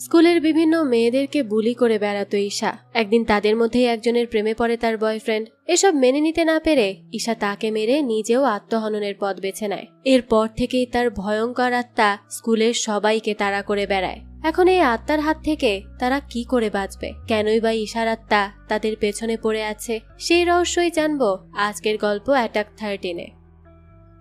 স্কুলের বিভিন্ন মেয়েদেরকে বুলি করে বেড়াতো ঈশা। একদিন তাদের মধ্যেই একজনের প্রেমে পড়ে তার বয়ফ্রেন্ড। এসব মেনে নিতে না পেরে ঈশা তাকে মেরে নিজেও আত্মহননের পথ বেছে নেয়। এরপর থেকেই তার ভয়ঙ্কর আত্মা স্কুলের সবাইকে তাড়া করে বেড়ায়। এখন এই আত্মার হাত থেকে তারা কি করে বাঁচবে, কেনই বা ঈশার আত্মা তাদের পেছনে পড়ে আছে, সেই রহস্যই জানবো আজকের গল্প অ্যাটাক 13-এ।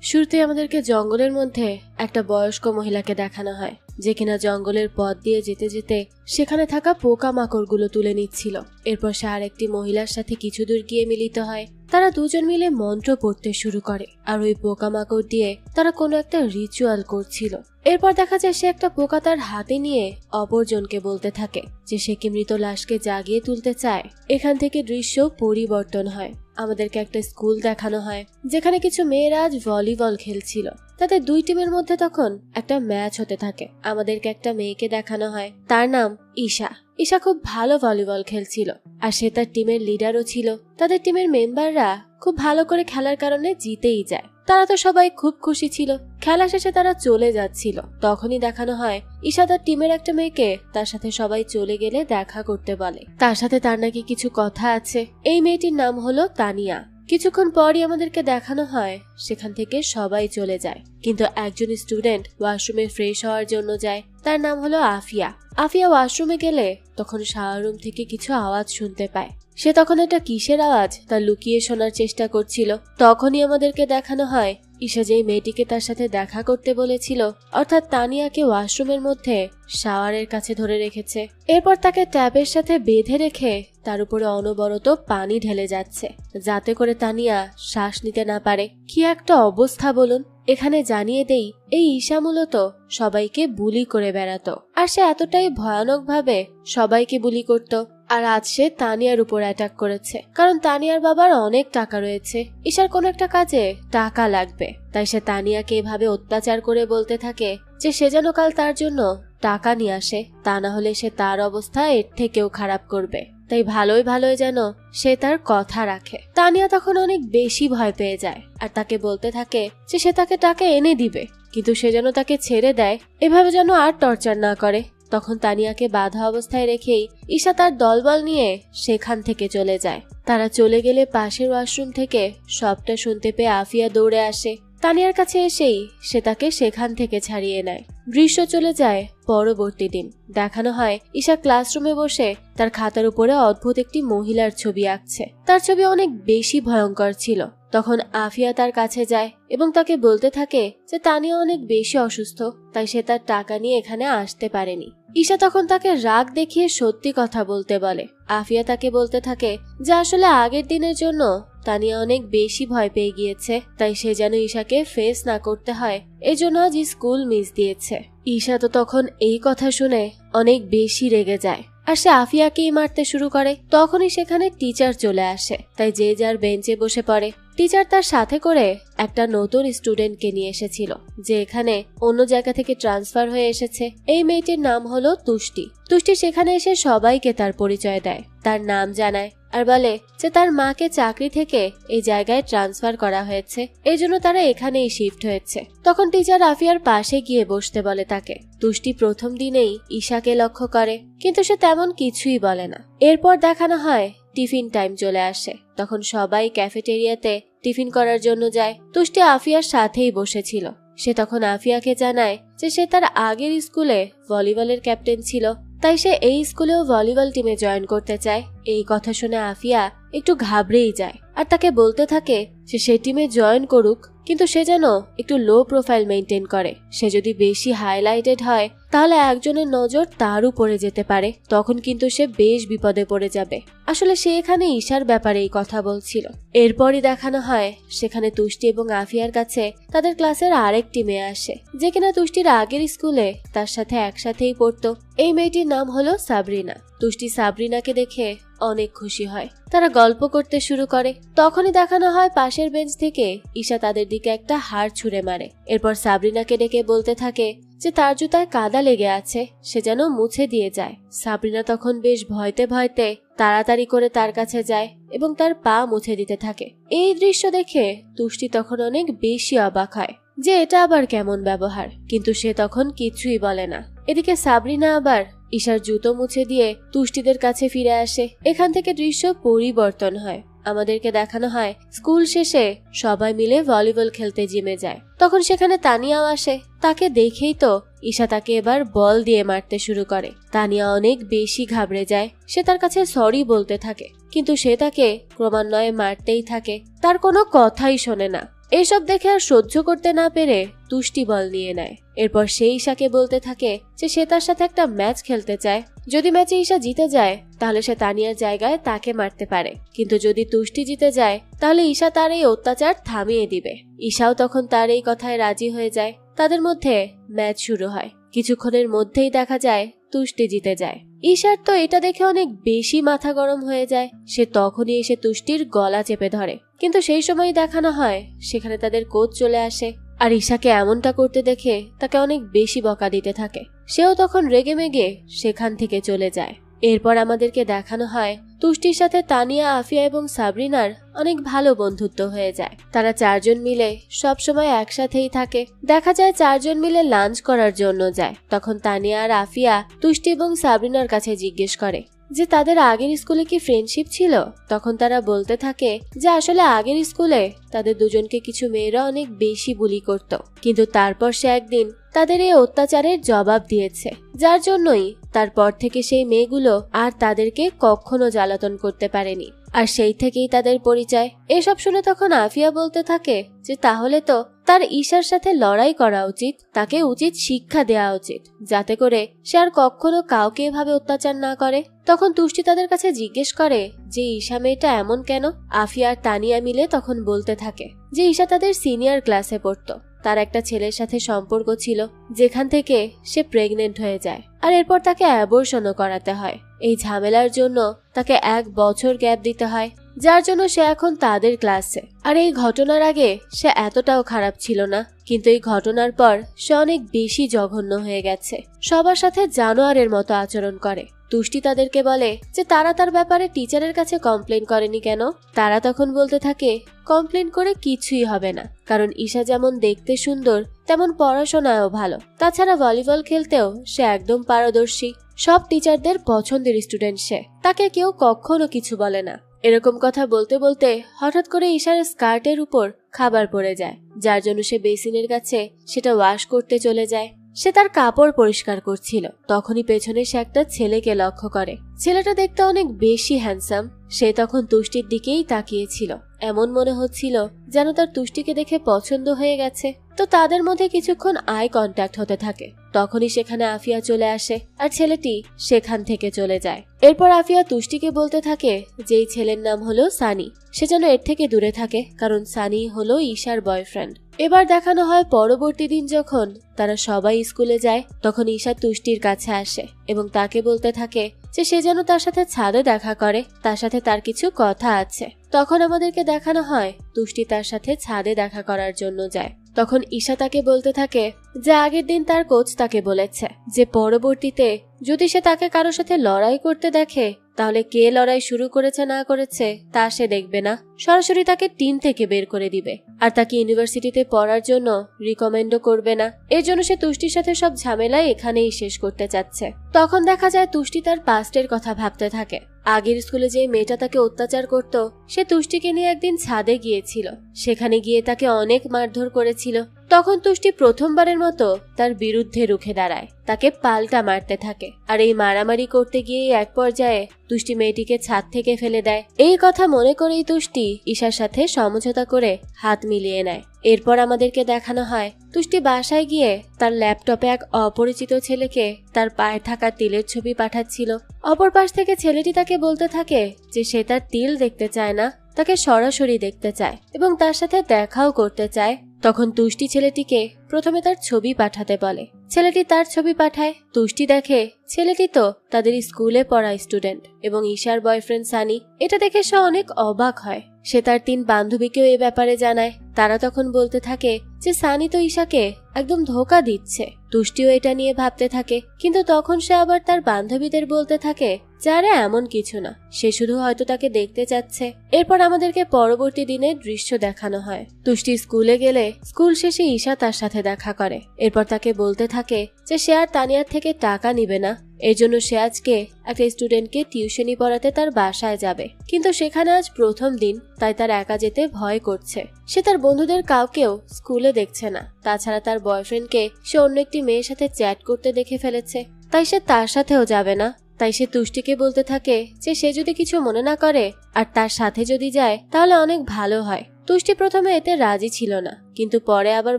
শুরুতে আমাদেরকে জঙ্গলের মধ্যে একটা বয়স্ক মহিলাকে দেখানো হয়, যে কিনা জঙ্গলের পথ দিয়ে যেতে যেতে সেখানে থাকা পোকামাকড়গুলো তুলে নিচ্ছিল। এরপর সে আরেকটি মহিলার সাথে কিছু দূর গিয়ে মিলিত হয়। তারা দুজন মিলে মন্ত্র পড়তে শুরু করে, আর ওই পোকামাকড় দিয়ে তারা কোনো একটা রিচুয়াল করছিল। এরপর দেখা যায় সে একটা পোকা তার হাতে নিয়ে অপরজনকে বলতে থাকে যে সে কি মৃত লাশকে জাগিয়ে তুলতে চায়। এখান থেকে দৃশ্য পরিবর্তন হয়। আমাদেরকে একটা স্কুল দেখানো হয়, যেখানে কিছু মেয়েরা আজ ভলিবল খেলছিল। তাদের দুই টিমের মধ্যে তখন একটা ম্যাচ হতে থাকে। আমাদেরকে একটা মেয়েকে দেখানো হয়, তার নাম ঈশা। ঈশা খুব ভালো ভলিবল খেলছিল, আর সে তার টিমের লিডারও ছিল। তাদের টিমের মেম্বাররা খুব ভালো করে খেলার কারণে জিতেই যায়। তারা তো সবাই খুব খুশি ছিল। খেলা শেষে তারা চলে যাচ্ছিল, তখনই দেখানো হয় ঈশা তার টিমের একটা মেয়েকে তার সাথে সবাই চলে গেলে দেখা করতে বলে। তার সাথে তার নাকি কিছু কথা আছে। এই মেয়েটির নাম হলো তানিয়া। কিছুক্ষণ পরই আমাদেরকে দেখানো হয় সেখান থেকে সবাই চলে যায়, কিন্তু একজন স্টুডেন্ট ওয়াশরুমে ফ্রেশ হওয়ার জন্য যায়। তার নাম হলো আফিয়া। আফিয়া ওয়াশরুমে গেলে তখন শাওয়ার রুম থেকে কিছু আওয়াজ শুনতে পায়। সে তখন একটা কিসের আওয়াজ তা লুকিয়ে শোনার চেষ্টা করছিল। তখনই আমাদেরকে দেখানো হয় ঈশা যেই মেয়েটিকে তার সাথে দেখা করতে বলেছিল, অর্থাৎ তানিয়াকে ওয়াশরুমের মধ্যে শাওয়ারের কাছে ধরে রেখেছে। এরপর তাকে ট্যাপের সাথে বেঁধে রেখে তার উপরে অনবরত পানি ঢেলে যাচ্ছে, যাতে করে তানিয়া শ্বাস নিতে না পারে। কি একটা অবস্থা বলুন। এখানে জানিয়ে দেই, এই ঈশা মূলত সবাইকে বুলি করে বেড়াতো, আর সে এতটাই ভয়ানক ভাবে সবাইকে বুলি করত। আর আজ সে তানিয়ার উপর অ্যাটাক করেছে, কারণ তানিয়ার বাবার অনেক টাকা রয়েছে। ঈশার কোন একটা কাজে টাকা লাগবে, তাই সে তানিয়াকে এভাবে অত্যাচার করে বলতে থাকে যে সে যেন কাল তার জন্য টাকা নিয়ে আসে, তা না হলে সে তার অবস্থা এর থেকেও খারাপ করবে। তাই ভালোই ভালোই যেন সে তার কথা রাখে। তানিয়া তখন অনেক বেশি ভয় পেয়ে যায়, আর তাকে বলতে থাকে যে সে তাকে টাকা এনে দিবে, কিন্তু সে যেন তাকে ছেড়ে দেয়, এভাবে যেন আর টর্চার না করে। তখন তানিয়াকে বাধা অবস্থায় রেখেই ঈশা তার দলবল নিয়ে সেখান থেকে চলে যায়। তারা চলে গেলে পাশের ওয়াশরুম থেকে সবটা শুনতে পেয়ে আফিয়া দৌড়ে আসে। তানিয়ার কাছে এসেই সে তাকে সেখান থেকে ছাড়িয়ে নেয়। দৃশ্য চলে যায় পরবর্তী দিন। দেখানো হয় ঈশা ক্লাসরুমে বসে তার খাতার উপরে অদ্ভুত একটি মহিলার ছবি আঁকছে। তার ছবি অনেক বেশি ভয়ঙ্কর ছিল। তখন আফিয়া তার কাছে যায় এবং তাকে বলতে থাকে যে তানিয়া অনেক বেশি অসুস্থ, তাই সে তার টাকা নিয়ে এখানে আসতে পারেনি। ঈশা তখন তাকে রাগ দেখিয়ে সত্যি কথা বলতে বলে। আফিয়া তাকে বলতে থাকে যে আসলে আগের দিনের জন্য তানিয়া অনেক বেশি ভয় পেয়ে গিয়েছে, তাই সে যেন ঈশাকে ফেস না করতে হয়, এজন্য আজ স্কুল মিস দিয়েছে। ঈশা তো তখন এই কথা শুনে অনেক বেশি রেগে যায়, আর সে আফিয়াকেই মারতে শুরু করে। তখনই সেখানে টিচার চলে আসে, তাই যে যার বেঞ্চে বসে পড়ে। টিচার তার সাথে করে একটা নতুন স্টুডেন্টকে নিয়ে এসেছিল, যে এখানে অন্য জায়গা থেকে ট্রান্সফার হয়ে এসেছে। এই মেয়েটির নাম হলো তুষ্টি। তুষ্টি সেখানে এসে সবাইকে তার পরিচয় দেয়, তার নাম জানায়, আর বলে যে তার মাকে চাকরি থেকে এই জায়গায় ট্রান্সফার করা হয়েছে, এই জন্য তারা এখানেই শিফট হয়েছে। তখন টিচার আফিয়ার পাশে গিয়ে বসতে বলে তাকে। তুষ্টি প্রথম দিনেই ঈশাকে লক্ষ্য করে, কিন্তু সে তেমন কিছুই বলে না। এরপর দেখানো হয় টিফিন টাইম চলে আসে। তখন সবাই ক্যাফেটেরিয়াতে টিফিন করার জন্য যায়। তুষ্টি আফিয়ার সাথেই বসেছিল। সে তখন আফিয়াকে জানায় যে সে তার আগের স্কুলে ভলিবলের ক্যাপ্টেন ছিল, তাই সে এই স্কুলেও ভলিবল টিমে জয়েন করতে চায়। এই কথা শুনে আফিয়া একটু ঘাবড়েই যায়, আর তাকে বলতে থাকে যে সে টিমে জয়েন করুক, কিন্তু সে যেন একটু লো প্রোফাইল মেনটেন করে। সে যদি বেশি হাইলাইটেড হয় তাহলে একজনের নজর তার উপরে যেতে পারে, তখন কিন্তু সে বেশ বিপদে পড়ে যাবে। আসলে সে এখানে ঈশার ব্যাপারে এই কথা বলছিল। এরপরই দেখানো হয় সেখানে তুষ্টি এবং আফিয়ার কাছে তাদের ক্লাসের আরেকটি মেয়ে আসে, যে কিনা তুষ্টির আগের স্কুলে তার সাথে একসাথেই পড়তো। এই মেয়েটির নাম হলো সাবরিনা। তুষ্টি সাবরিনাকে দেখে অনেক খুশি হয়। তারা গল্প করতে শুরু করে। তখনই দেখানো হয় পাশের বেঞ্চ থেকে ঈশা তাদের দিকে একটা হাড় ছুঁড়ে মারে। এরপর সাবরিনাকে ডেকে বলতে থাকে যে তার জুতায় কাদা লেগে আছে, সে যেন মুছে দিয়ে যায়। সাবরিনা তখন বেশ ভয়তে ভয়তে তাড়াতাড়ি করে তার কাছে যায় এবং তার পা মুছে দিতে থাকে। এই দৃশ্য দেখে তুষ্টি তখন অনেক বেশি অবাক হয় যে এটা আবার কেমন ব্যবহার, কিন্তু সে তখন কিছুই বলে না। এদিকে সাবরিনা আবার ঈশার জুতো মুছে দিয়ে তুষ্টিদের কাছে ফিরে আসে। এখান থেকে দৃশ্য পরিবর্তন হয়। আমাদেরকে দেখানো হয় স্কুল শেষে সবাই মিলে ভলিবল খেলতে জিমে যায়। তখন সেখানে তানিয়াও আসে। তাকে দেখেই তো ঈশা তাকে এবার বল দিয়ে মারতে শুরু করে। তানিয়া অনেক বেশি ঘাবড়ে যায়। সে তার কাছে সরি বলতে থাকে, কিন্তু সে তাকে ক্রমান্বয়ে মারতেই থাকে। তার কোনো কথাই শোনে না। এইসব দেখে আর সহ্য করতে না পেরে তুষ্টি বল নিয়ে নেয়। এরপর সে ঈশাকে বলতে থাকে যে সে তার সাথে একটা ম্যাচ খেলতে চায়। যদি ম্যাচে ঈশা জিতে যায় তাহলে সে তানিয়ার জায়গায় তাকে মারতে পারে, কিন্তু যদি তুষ্টি জিতে যায় তাহলে ঈশা তার এই অত্যাচার থামিয়ে দিবে। ঈশাও তখন তার এই কথায় রাজি হয়ে যায়। তাদের মধ্যে ম্যাচ শুরু হয়। কিছুক্ষণের মধ্যেই দেখা যায় তুষ্টি জিতে যায়। ঈশার তো এটা দেখে অনেক বেশি মাথা গরম হয়ে যায়। সে তখনই এসে তুষ্টির গলা চেপে ধরে, কিন্তু সেই সময় দেখানো হয় সেখানে তাদের কোচ চলে আসে। আর ঈশাকে এমনটা করতে দেখে তাকে অনেক বেশি বকা দিতে থাকে। সেও তখন রেগে মেগে সেখান থেকে চলে যায়। এরপর আমাদেরকে দেখানো হয় তুষ্টির সাথে তানিয়া, আফিয়া এবং সাবরিনার অনেক ভালো বন্ধুত্ব হয়ে যায়। তারা চারজন মিলে সবসময় একসাথেই থাকে। দেখা যায় চারজন মিলে লাঞ্চ করার জন্য যায়। তখন তানিয়া আর আফিয়া তুষ্টি এবং সাবরিনার কাছে জিজ্ঞেস করে যে তাদের আগের স্কুলে কি ফ্রেন্ডশিপ ছিল। তখন তারা বলতে থাকে যে আসলে আগের স্কুলে তাদের দুজনকে কিছু মেয়েরা অনেক বেশি বুলি করত, কিন্তু তারপর সে একদিন তাদের এই অত্যাচারের জবাব দিয়েছে, যার জন্যই তারপর থেকে সেই মেয়েগুলো আর তাদেরকে কখনো জ্বালাতন করতে পারেনি। আর সেই থেকেই তাদের পরিচয়। এসব শুনে তখন আফিয়া বলতে থাকে যে তাহলে তো তার ঈশার সাথে লড়াই করা উচিত, তাকে উচিত শিক্ষা দেওয়া উচিত, যাতে করে সে আর কখনো কাউকে এভাবে অত্যাচার না করে। তখন তুষ্টি তাদের কাছে জিজ্ঞেস করে যে ঈশা মেয়েটা এমন কেন। আফিয়া আর তানিয়া মিলে তখন বলতে থাকে যে ঈশা তাদের সিনিয়র ক্লাসে পড়তো। তার একটা ছেলের সাথে সম্পর্ক ছিল, যেখান থেকে সে প্রেগনেন্ট হয়ে যায়। আর এরপর তাকে অ্যাবর্শনও করাতে হয়। এই ঝামেলার জন্য তাকে 1 বছর গ্যাপ দিতে হয়, যার জন্য সে এখন তাদের ক্লাসে। আর এই ঘটনার আগে সে এতটাও খারাপ ছিল না, কিন্তু এই ঘটনার পর সে অনেক বেশি জঘন্য হয়ে গেছে। সবার সাথে জানোয়ারের মতো আচরণ করে। তুষ্টি তাদেরকে বলে যে তারা তার ব্যাপারে টিচারের কাছে কমপ্লেন করেনি কেন। তারা তখন বলতে থাকে কমপ্লেন করে কিছুই হবে না, কারণ ঈশা যেমন দেখতে সুন্দর তেমন পড়াশোনায়ও ভালো। তাছাড়া ভলিবল খেলতেও সে একদম পারদর্শী। সব টিচারদের পছন্দের স্টুডেন্ট সে, তাকে কেউ কখনো কিছু বলে না। এরকম কথা বলতে বলতে হঠাৎ করে ঈশার স্কার্টের উপর খাবার পড়ে যায়, যার জন্য সে বেসিনের কাছে সেটা ওয়াশ করতে চলে যায়। সে তার কাপড় পরিষ্কার করছিল, তখনই পেছনে সে একটা ছেলেকে লক্ষ্য করে। ছেলেটা দেখতে অনেক বেশি হ্যান্ডসাম। সে তখন তুষ্টির দিকেই তাকিয়েছিল। এমন মনে হচ্ছিল যেন তার তুষ্টিকে দেখে পছন্দ হয়ে গেছে। তো তাদের মধ্যে কিছুক্ষণ আই কন্ট্যাক্ট হতে থাকে। তখনই সেখানে আফিয়া চলে আসে আর ছেলেটি সেখান থেকে চলে যায়। এরপর আফিয়া তুষ্টিকে বলতে থাকে যে এই ছেলের নাম হলো সানি, সে যেন এর থেকে দূরে থাকে, কারণ সানি হলো ঈশার বয়ফ্রেন্ড। এবার দেখানো হয় পরবর্তী দিন যখন তারা সবাই স্কুলে যায়, তখন ঈশা তুষ্টির কাছে আসে এবং তাকে বলতে থাকে যে সে যেন তার সাথে ছাদে দেখা করে, তার সাথে তার কিছু কথা আছে। তখন আমাদেরকে দেখানো হয় তুষ্টি তার সাথে ছাদে দেখা করার জন্য যায়। তখন ঈশা তাকে বলতে থাকে যে আগের দিন তার কোচ তাকে বলেছে যে পরবর্তীতে যদি সে তাকে কারোর সাথে লড়াই করতে দেখে তাহলে কে লড়াই শুরু করেছে না করেছে তা সে দেখবে না, সরাসরি তাকে টিম থেকে বের করে দিবে। আর তাকে ইউনিভার্সিটিতে পড়ার জন্য রিকমেন্ডও করবে না। এর জন্য সে তুষ্টির সাথে সব ঝামেলাই এখানেই শেষ করতে চাচ্ছে। তখন দেখা যায় তুষ্টি তার পাস্টের কথা ভাবতে থাকে। আগের স্কুলে যে মেয়েটা তাকে অত্যাচার করত, সে তুষ্টিকে নিয়ে একদিন ছাদে গিয়েছিল। সেখানে গিয়ে তাকে অনেক মারধর করেছিল। তখন তুষ্টি প্রথমবারের মতো তার বিরুদ্ধে রুখে দাঁড়ায়, তাকে পাল্টা মারতে থাকে। আর এই মারামারি করতে গিয়ে এক পর্যায়ে তুষ্টি মেয়েটিকে ছাদ থেকে ফেলে দেয়। এই কথা মনে করেই তুষ্টি ঈশার সাথে সমঝোতা করে হাত মিলিয়ে নেয়। এরপর আমাদেরকে দেখানো হয় তুষ্টি বাসায় গিয়ে তার ল্যাপটপে এক অপরিচিত ছেলেকে তার পায়ে থাকা তিলের ছবি পাঠাচ্ছিল। অপর পাশ থেকে ছেলেটি তাকে বলতে থাকে যে সে তার তিল দেখতে চায় না, তাকে সরাসরি দেখতে চায় এবং তার সাথে দেখাও করতে চায়। তখন তুষ্টি ছেলেটিকে প্রথমে তার ছবি পাঠাতে বলে। ছেলেটি তার ছবি পাঠায়। তুষ্টি দেখে ছেলেটি তো তাদের স্কুলে পড়া স্টুডেন্ট এবং ঈশার বয়ফ্রেন্ড সানি। এটা দেখে সে অনেক অবাক হয়। সে তার 3 বান্ধবীকেও এ ব্যাপারে জানায়। তারা তখন বলতে থাকে যে সানি তো ঈশাকে একদম ধোঁকা দিচ্ছে। তুষ্টিও এটা নিয়ে ভাবতে থাকে, কিন্তু তখন সে আবার তার বান্ধবীদের বলতে থাকে যারা এমন কিছু না, সে শুধু হয়তো তাকে দেখতে চাচ্ছে। এরপর আমাদেরকে পরবর্তী দিনের দৃশ্য দেখানো হয়। তুষ্টি স্কুলে গেলে স্কুল শেষে ঈশা তার সাথে দেখা করে। এরপর তাকে বলতে থাকে যে সে আর তানিয়ার থেকে টাকা নিবে না এর জন্য সে আজকে একটা স্টুডেন্টকে টিউশনি পড়াতে তার বাসায় যাবে, কিন্তু সেখানে আজ প্রথম দিন, তাই তার একা যেতে ভয় করছে। সে তার বন্ধুদের কাউকেও স্কুলে দেখছে না, তাছাড়া তার বয়ফ্রেন্ডকে সে অন্য একটি মেয়ের সাথে চ্যাট করতে দেখে ফেলেছে, তাই সে তার সাথেও যাবে না। তাই সে তুষ্টিকে বলতে থাকে যে সে যদি কিছু মনে না করে আর তার সাথে যদি যায় তাহলে অনেক ভালো হয়। তুষ্টি প্রথমে এতে রাজি ছিল না, কিন্তু পরে আবার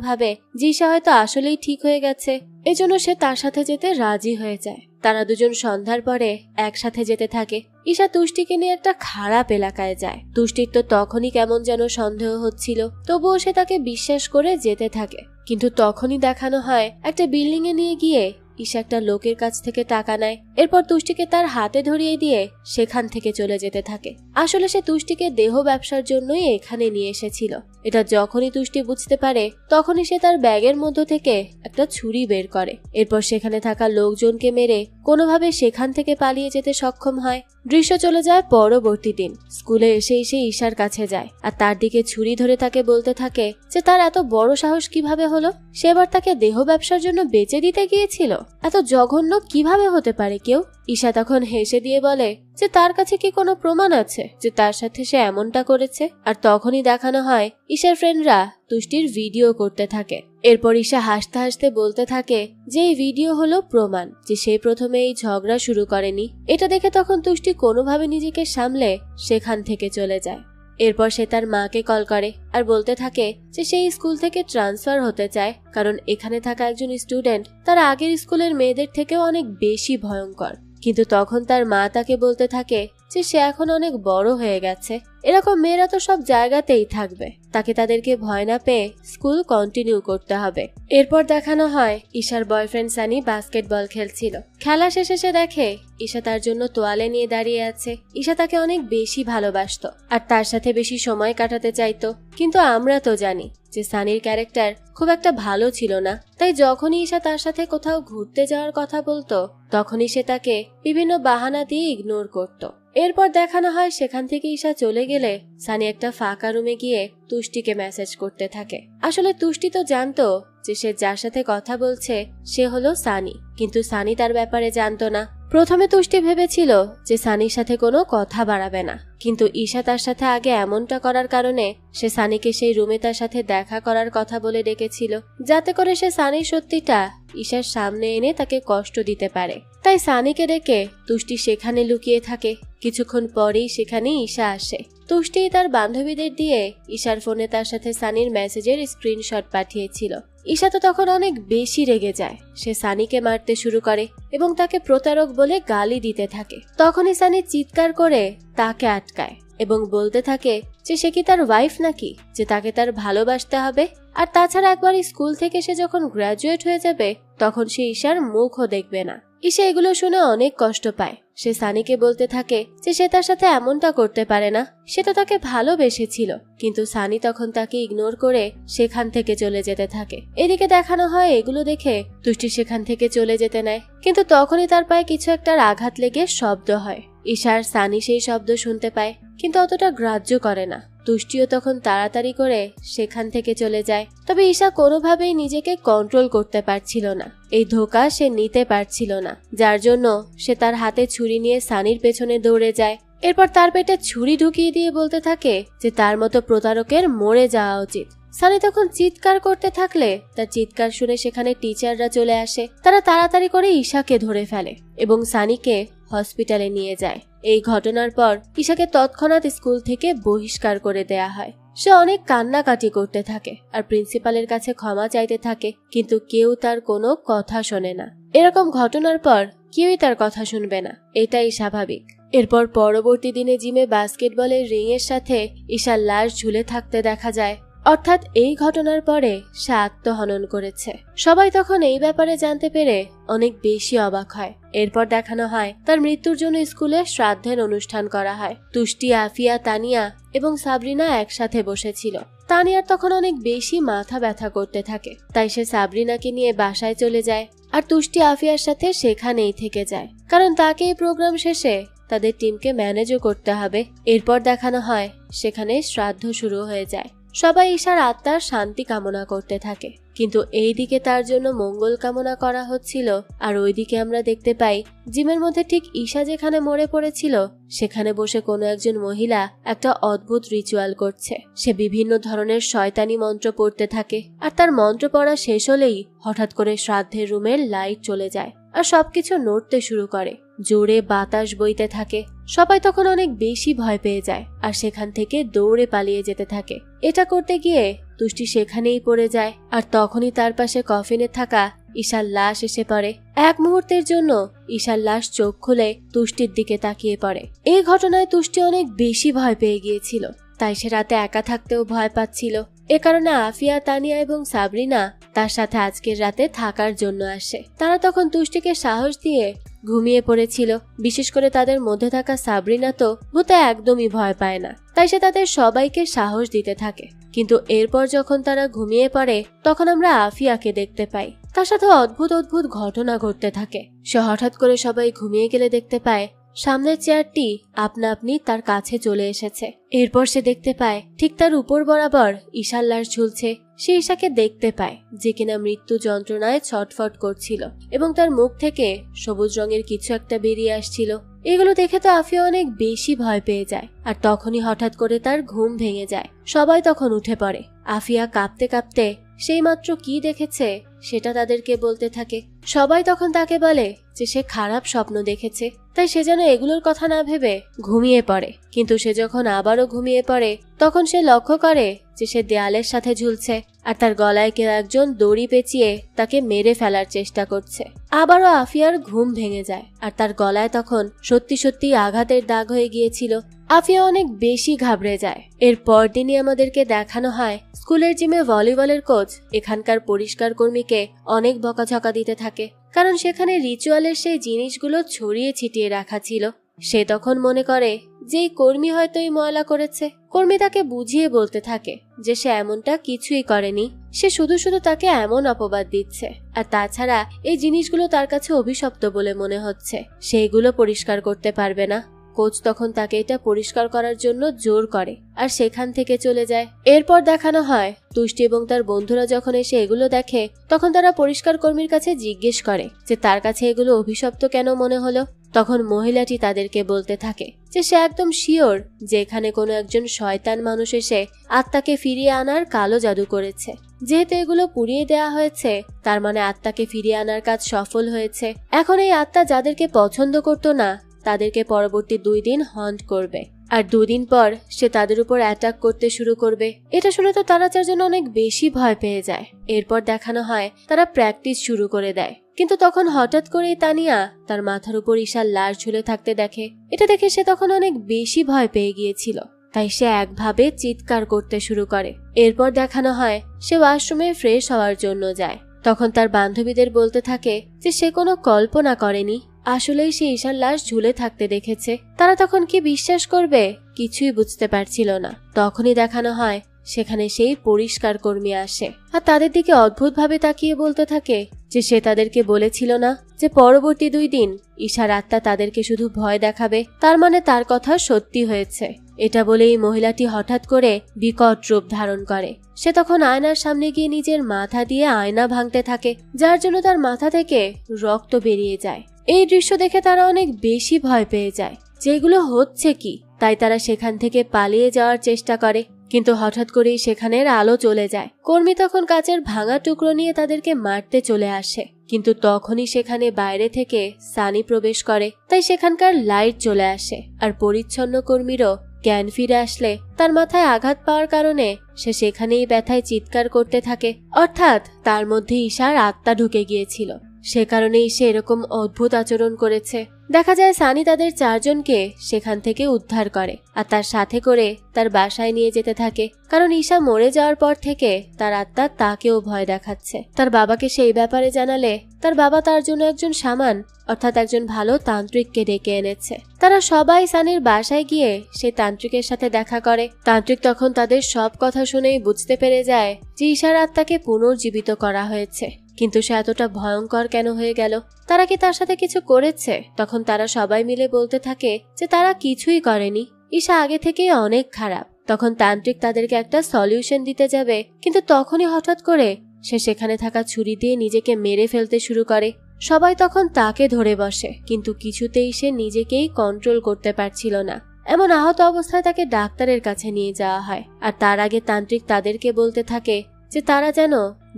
ভাবে যে ঈশা হয়তো আসলেই ঠিক হয়ে গেছে, এজন্য সে তার সাথে যেতে রাজি হয়ে যায়। তারা দুজন সন্ধ্যার পরে একসাথে যেতে থাকে। ঈশা তুষ্টিকে নিয়ে একটা খারাপ এলাকায় যায়। তুষ্টির তো তখনই কেমন যেন সন্দেহ হচ্ছিল, তবুও সে তাকে বিশ্বাস করে যেতে থাকে। কিন্তু তখনই দেখানো হয় একটা বিল্ডিং এ নিয়ে গিয়ে ঈশা একটা লোকের কাছ থেকে টাকা নেয়, এরপর তুষ্টিকে তার হাতে ধরিয়ে দিয়ে সেখান থেকে চলে যেতে থাকে। আসলে সে তুষ্টিকে দেহ ব্যবসার জন্যই এখানে নিয়ে এসেছিল। এটা যখনই তুষ্টি বুঝতে পারে তখনই সে তার ব্যাগের মধ্য থেকে একটা ছুরি বের করে, এরপর সেখানে থাকা লোকজনকে মেরে কোনোভাবে সেখান থেকে পালিয়ে যেতে সক্ষম হয়। দৃশ্য চলে যায় পরবর্তী দিন। স্কুলে এসে ঈশার কাছে যায় আর তার দিকে ছুরি ধরে তাকে বলতে থাকে যে তার এত বড় সাহস কিভাবে হলো, সে এবার তাকে দেহ ব্যবসার জন্য বেচে দিতে গিয়েছিল। এত জঘন্য কিভাবে হতে পারে কেউ? ঈশা তখন হেসে দিয়ে বলে যে তার কাছে কি কোনো প্রমাণ আছে যে তার সাথে সে এমনটা করেছে? আর তখনই দেখানো হয় ঈশার ফ্রেন্ডরা তুষ্টির ভিডিও করতে থাকে। এরপর ঈশা হাসতে হাসতে বলতে থাকে যে এই ভিডিও হলো প্রমাণ যে সে প্রথমে এই ঝগড়া শুরু করেনি। এটা দেখে তখন তুষ্টি কোনোভাবে নিজেকে সামলে সেখান থেকে চলে যায়। এরপর সে তার মাকে কল করে আর বলতে থাকে যে সেই স্কুল থেকে ট্রান্সফার হতে চায়, কারণ এখানে থাকা একজন স্টুডেন্ট তার আগের স্কুলের মেয়েদের থেকেও অনেক বেশি ভয়ঙ্কর। কিন্তু তখন তার মা তাকে বলতে থাকে যে সে এখন অনেক বড় হয়ে গেছে, এরকম মেয়েরা তো সব জায়গাতেই থাকবে, তাকে তাদেরকে ভয় না পেয়ে স্কুল কন্টিনিউ করতে হবে। এরপর দেখানো হয় ঈশার বয়ফ্রেন্ড সানি বাস্কেটবল খেলছিল। খেলা শেষে সে দেখে ঈশা তার জন্য তোয়ালে নিয়ে দাঁড়িয়ে আছে। ঈশা তাকে অনেক বেশি ভালোবাসতো আর তার সাথে বেশি সময় কাটাতে চাইতো, কিন্তু আমরা তো জানি যে সানির ক্যারেক্টার খুব একটা ভালো ছিল না, তাই যখনই ঈশা তার সাথে কোথাও ঘুরতে যাওয়ার কথা বলতো তখনই সে তাকে বিভিন্ন বাহানা দিয়ে ইগনোর করত। এরপর দেখানো হয় সেখান থেকে ঈশা চলে গেলে সানি একটা ফাঁকা রুমে গিয়ে তুষ্টিকে মেসেজ করতে থাকে। আসলে তুষ্টি তো জানতো যে সে যার সাথে কথা বলছে সে হলো সানি, কিন্তু সানি তার ব্যাপারে জানতো না। প্রথমে তুষ্টি ভেবেছিল যে সানির সাথে কোনো কথা বাড়াবে না, কিন্তু ঈশা তার সাথে আগে এমনটা করার কারণে সে সানিকে সেই রুমে তার সাথে দেখা করার কথা বলে ডেকেছিল, যাতে করে সে সানির সত্যিটা ঈশার সামনে এনে তাকে কষ্ট দিতে পারে। তাই সানিকে ডেকে তুষ্টি সেখানে লুকিয়ে থাকে। কিছুক্ষণ পরেই সেখানে ঈশা আসে। তুষ্টি তার বান্ধবীদের দিয়ে ঈশার ফোনে তার সাথে সানির মেসেজের স্ক্রিনশট পাঠিয়েছিল। ঈশা তো তখন অনেক বেশি রেগে যায়। সে সানিকে মারতে শুরু করে এবং তাকে প্রতারক বলে গালি দিতে থাকে। তখনই সানি চিৎকার করে তাকে আটকায় এবং বলতে থাকে যে সে কি তার ওয়াইফ নাকি, যে তাকে তার ভালোবাসতে হবে। আর তাছাড়া একবার স্কুল থেকে সে যখন গ্রাজুয়েট হয়ে যাবে তখন সে ঈশার মুখও দেখবে না। ঈশা এগুলো শুনে অনেক কষ্ট পায়। সে সানিকে বলতে থাকে যে সে তার সাথে এমনটা করতে পারে না, সে তো তাকে ভালোবেসেছিল। কিন্তু সানি তখন তাকে ইগনোর করে সেখান থেকে চলে যেতে থাকে। এদিকে দেখানো হয় এগুলো দেখে তুষ্টি সেখান থেকে চলে যেতে নেয়, কিন্তু তখনই তার পায়ে কিছু একটার আঘাত লেগে শব্দ হয়। ঈশা আর সানি সেই শব্দ শুনতে পায়, কিন্তু অতটা গ্রাহ্য করে না। তুষ্টিও তখন তাড়াতাড়ি করে সেখান থেকে চলে যায়। তবে ঈশা কোনোভাবেই নিজেকে কন্ট্রোল করতে পারছিল না। এই ধোঁকা সে নিতে পারছিল না, যার জন্য সে তার হাতে ছুরি নিয়ে সানির পেছনে দৌড়ে যায়। এরপর তার পেটে ছুরি ঢুকিয়ে দিয়ে বলতে থাকে যে তার মতো প্রতারকের মরে যাওয়া উচিত। সানি তখন চিৎকার করতে থাকলে তার চিৎকার শুনে সেখানে টিচাররা চলে আসে। তারা তাড়াতাড়ি করে ঈশাকে ধরে ফেলে এবং সানিকে হসপিটালে নিয়ে যায়। এই ঘটনার পর ঈশাকে তৎক্ষণাৎ স্কুল থেকে বহিষ্কার করে দেয়া হয়। সে অনেক কান্নাকাটি করতে থাকে আর প্রিন্সিপালের কাছে ক্ষমা চাইতে থাকে, কিন্তু কেউ তার কোনো কথা শোনে না। এরকম ঘটনার পর কেউই তার কথা শুনবে না, এটাই স্বাভাবিক। এরপর পরবর্তী দিনে জিমে বাস্কেটবলের রিং এর সাথে ঈশার লাশ ঝুলে থাকতে দেখা যায়। অর্থাৎ এই ঘটনার পরে সে আত্মহনন করেছে। সবাই তখন এই ব্যাপারে জানতে পেরে অনেক বেশি অবাক হয়। এরপর দেখানো হয় তার মৃত্যুর জন্য স্কুলে শ্রাদ্ধের অনুষ্ঠান করা হয়। তুষ্টি, আফিয়া, তানিয়া এবং সাবরিনা একসাথে বসেছিল। তানিয়ার তখন অনেক বেশি মাথা ব্যথা করতে থাকে, তাই সে সাবরিনাকে নিয়ে বাসায় চলে যায় আর তুষ্টি আফিয়ার সাথে সেখানেই থেকে যায়, কারণ তাকে এই প্রোগ্রাম শেষে তাদের টিমকে ম্যানেজও করতে হবে। এরপর দেখানো হয় সেখানে শ্রাদ্ধ শুরু হয়ে যায়। সবাই ঈশার আত্মার শান্তি কামনা করতে থাকে। কিন্তু এইদিকে তার জন্য মঙ্গল কামনা করা হচ্ছিল, আর ওইদিকে আমরা দেখতে পাই জিমের মধ্যে ঠিক ঈশা যেখানে মরে পড়েছিল সেখানে বসে কোনো একজন মহিলা একটা অদ্ভুত রিচুয়াল করছে। সে বিভিন্ন ধরনের শয়তানি মন্ত্র পড়তে থাকে, আর তার মন্ত্র পড়া শেষ হলেই হঠাৎ করে শ্রাদ্ধের রুমের লাইট চলে যায় আর সবকিছু নড়তে শুরু করে। জোরে বাতাস বইতে থাকে। সবাই তখন অনেক বেশি ভয় পেয়ে যায় আর সেখান থেকে দৌড়ে পালিয়ে যেতে থাকে। এটা করতে গিয়ে তুষ্টি সেখানেই পড়ে যায়, আর তখনই তার পাশে কফিনে থাকা ঈশার লাশ এসে পড়ে। এক মুহূর্তের জন্য ঈশার লাশ চোখ খুলে তুষ্টির দিকে তাকিয়ে পড়ে। এই ঘটনায় তুষ্টি অনেক বেশি ভয় পেয়ে গিয়েছিল, তাই সে রাতে একা থাকতেও ভয় পাচ্ছিল। এ কারণে আফিয়া, তানিয়া এবং সাবরিনা তার সাথে আজকের রাতে থাকার জন্য আসে। তারা তখন তুষ্টিকে সাহস দিয়ে ঘুমিয়ে পড়েছিল। বিশেষ করে তাদের মধ্যে থাকা সাবরিনা তো ভূতে একদমই ভয় পায় না, তাই সে তাদের সবাইকে সাহস দিতে থাকে। কিন্তু এরপর যখন তারা ঘুমিয়ে পড়ে তখন আমরা আফিয়াকে দেখতে পাই। তার সাথে অদ্ভুত অদ্ভুত ঘটনা ঘটতে থাকে। সে হঠাৎ করে সবাই ঘুমিয়ে গেলে দেখতে পায় সামনের চেয়ারটি আপনা আপনি তার কাছে চলে এসেছে। এরপর সে দেখতে পায় ঠিক তার উপর বরাবর ঈশার লাশ ঝুলছে। সে ঈশাকে দেখতে পায় যে কিনা মৃত্যু যন্ত্রণায় ছটফট করছিল এবং তার মুখ থেকে সবুজ রঙের কিছু একটা বেরিয়ে আসছিল। এগুলো দেখে তো আফিয়া অনেক বেশি ভয় পেয়ে যায়, আর তখনই হঠাৎ করে তার ঘুম ভেঙে যায়। সবাই তখন উঠে পড়ে। আফিয়া কাঁপতে কাঁপতে সেই মাত্র কি দেখেছে সেটা তাদেরকে বলতে থাকে। সবাই তখন তাকে বলে যে সে খারাপ স্বপ্ন দেখেছে, তাই সে যেন এগুলোর কথা না ভেবে ঘুমিয়ে পড়ে। কিন্তু সে যখন আবারও ঘুমিয়ে পড়ে তখন সে লক্ষ্য করে যে সে দেয়ালের সাথে ঝুলছে, আর তার গলায় কেউ একজন দড়ি পেঁচিয়ে তাকে মেরে ফেলার চেষ্টা করছে। আবারও আফিয়ার ঘুম ভেঙে যায়, আর তার গলায় তখন সত্যি সত্যি আঘাতের দাগ হয়ে গিয়েছিল। আফিয়া অনেক বেশি ঘাবড়ে যায়। এর পরদিনই আমাদেরকে দেখানো হয় স্কুলের জিমে ভলিবলের কোচ এখানকার পরিষ্কার কর্মীকে অনেক বকাঝকা দিতে থাকে, কারণ সেখানে রিচুয়ালের সেই জিনিসগুলো ছড়িয়ে ছিটিয়ে রাখা ছিল। সে তখন মনে করে যে এই কর্মী হয়তো এই ময়লা করেছে। কর্মী তাকে বুঝিয়ে বলতে থাকে যে সে এমনটা কিছুই করেনি, সে শুধু শুধু তাকে এমন অপবাদ দিচ্ছে, আর তাছাড়া এই জিনিসগুলো তার কাছে অভিশপ্ত বলে মনে হচ্ছে, সেগুলো পরিষ্কার করতে পারবে না। কোচ তখন তাকে এটা পরিষ্কার করার জন্য জোর করে আর সেখান থেকে চলে যায়। এরপর দেখানো হয় তুষ্টি এবং তার বন্ধুরা যখন এসে এগুলো দেখে তখন তারা পরিষ্কার কর্মীর কাছে জিজ্ঞেস করে যে তার কাছে এগুলো অভিশপ্ত কেন মনে হলো। তখন মহিলাটি তাদেরকে বলতে থাকে যে সে একদম শিওর যে এখানে কোনো একজন শয়তান মানুষ এসে আত্মাকে ফিরিয়ে আনার কালো জাদু করেছে। যেহেতু এগুলো পুড়িয়ে দেওয়া হয়েছে তার মানে আত্মাকে ফিরিয়ে আনার কাজ সফল হয়েছে। এখন এই আত্মা যাদেরকে পছন্দ করতো না তাদেরকে পরবর্তী 2 দিন হন্ট করবে, আর 2 দিন পর সে তাদের উপর অ্যাটাক করতে শুরু করবে। এটা শুনে তো তারা 4 জন অনেক বেশি ভয় পেয়ে যায়। এরপর দেখানো হয় তারা প্র্যাকটিস শুরু করে দেয়, কিন্তু তখন হঠাৎ করেই তানিয়া তার মাথার উপর ঈশার লাশ ঝুলে থাকতে দেখে। এটা দেখে সে তখন অনেক বেশি ভয় পেয়ে গিয়েছিল, তাই সে একভাবে চিৎকার করতে শুরু করে। এরপর দেখানো হয় সে ওয়াশরুমে ফ্রেশ হওয়ার জন্য যায়। তখন তার বান্ধবীদের বলতে থাকে যে সে কোনো কল্পনা করেনি, আসলেই সে ঈশার লাশ ঝুলে থাকতে দেখেছে। তারা তখন কি বিশ্বাস করবে কিছুই বুঝতে পারছিল না। তখনই দেখানো হয় সেখানে সেই পরিষ্কার কর্মী আসে আর তাদের দিকে অদ্ভুতভাবে তাকিয়ে বলতে থাকে যে সে তাদেরকে বলেছিল না যে পরবর্তী 2 দিন ঈশার আত্মা তাদেরকে শুধু ভয় দেখাবে, তার মানে তার কথা সত্যি হয়েছে। এটা বলেই মহিলাটি হঠাৎ করে বিকট রূপ ধারণ করে। সে তখন আয়নার সামনে গিয়ে নিজের মাথা দিয়ে আয়না ভাঙতে থাকে, যার জন্য তার মাথা থেকে রক্ত বেরিয়ে যায়। এই দৃশ্য দেখে তারা অনেক বেশি ভয় পেয়ে যায় যেগুলো হচ্ছে কি, তাই তারা সেখান থেকে পালিয়ে যাওয়ার চেষ্টা করে। কিন্তু হঠাৎ করেই সেখানের আলো চলে যায়। কর্মী তখন কাচের ভাঙা টুকরো নিয়ে তাদেরকে মারতে চলে আসে, কিন্তু তখনই সেখানে বাইরে থেকে সানি প্রবেশ করে, তাই সেখানকার লাইট চলে আসে। আর পরিচ্ছন্ন কর্মীরও জ্ঞান ফিরে আসলে তার মাথায় আঘাত পাওয়ার কারণে সে সেখানেই ব্যথায় চিৎকার করতে থাকে, অর্থাৎ তার মধ্যে ঈশার আত্মা ঢুকে গিয়েছিল। সে কারণেই সে এরকম অদ্ভুত আচরণ করেছে। দেখা যায় সানি তাদের 4 জনকে সেখান থেকে উদ্ধার করে আর তার সাথে করে তার বাসায় নিয়ে যেতে থাকে, কারণ ঈশা মরে যাওয়ার পর থেকে তার আত্মা তাকেও ভয় দেখাচ্ছে। তার বাবাকে সেই ব্যাপারে জানালে তার বাবা তার জন্য একজন শামান অর্থাৎ একজন ভালো তান্ত্রিককে ডেকে এনেছে। তারা সবাই সানির বাসায় গিয়ে সেই তান্ত্রিকের সাথে দেখা করে। তান্ত্রিক তখন তাদের সব কথা শুনেই বুঝতে পেরে যায় যে ঈশার আত্মাকে পুনর্জীবিত করা হয়েছে, কিন্তু সে এতটা ভয়ঙ্কর কেন হয়ে গেল, তারা কি তার সাথে কিছু করেছে? তখন তারা সবাই মিলে বলতে থাকে যে তারা কিছুই করেনি, ঈশা আগে থেকেই অনেক খারাপ। তখন তান্ত্রিক তাদেরকে একটা সলিউশন দিতে যাবে, কিন্তু তখনই হঠাৎ করে সে সেখানে থাকা ছুরি দিয়ে নিজেকে মেরে ফেলতে শুরু করে। সবাই তখন তাকে ধরে বসে, কিন্তু কিছুতেই সে নিজেকেই কন্ট্রোল করতে পারছিল না। এমন আহত অবস্থায় তাকে ডাক্তারের কাছে নিয়ে যাওয়া হয়। আর তার আগে তান্ত্রিক তাদেরকে বলতে থাকে যে তারা যেন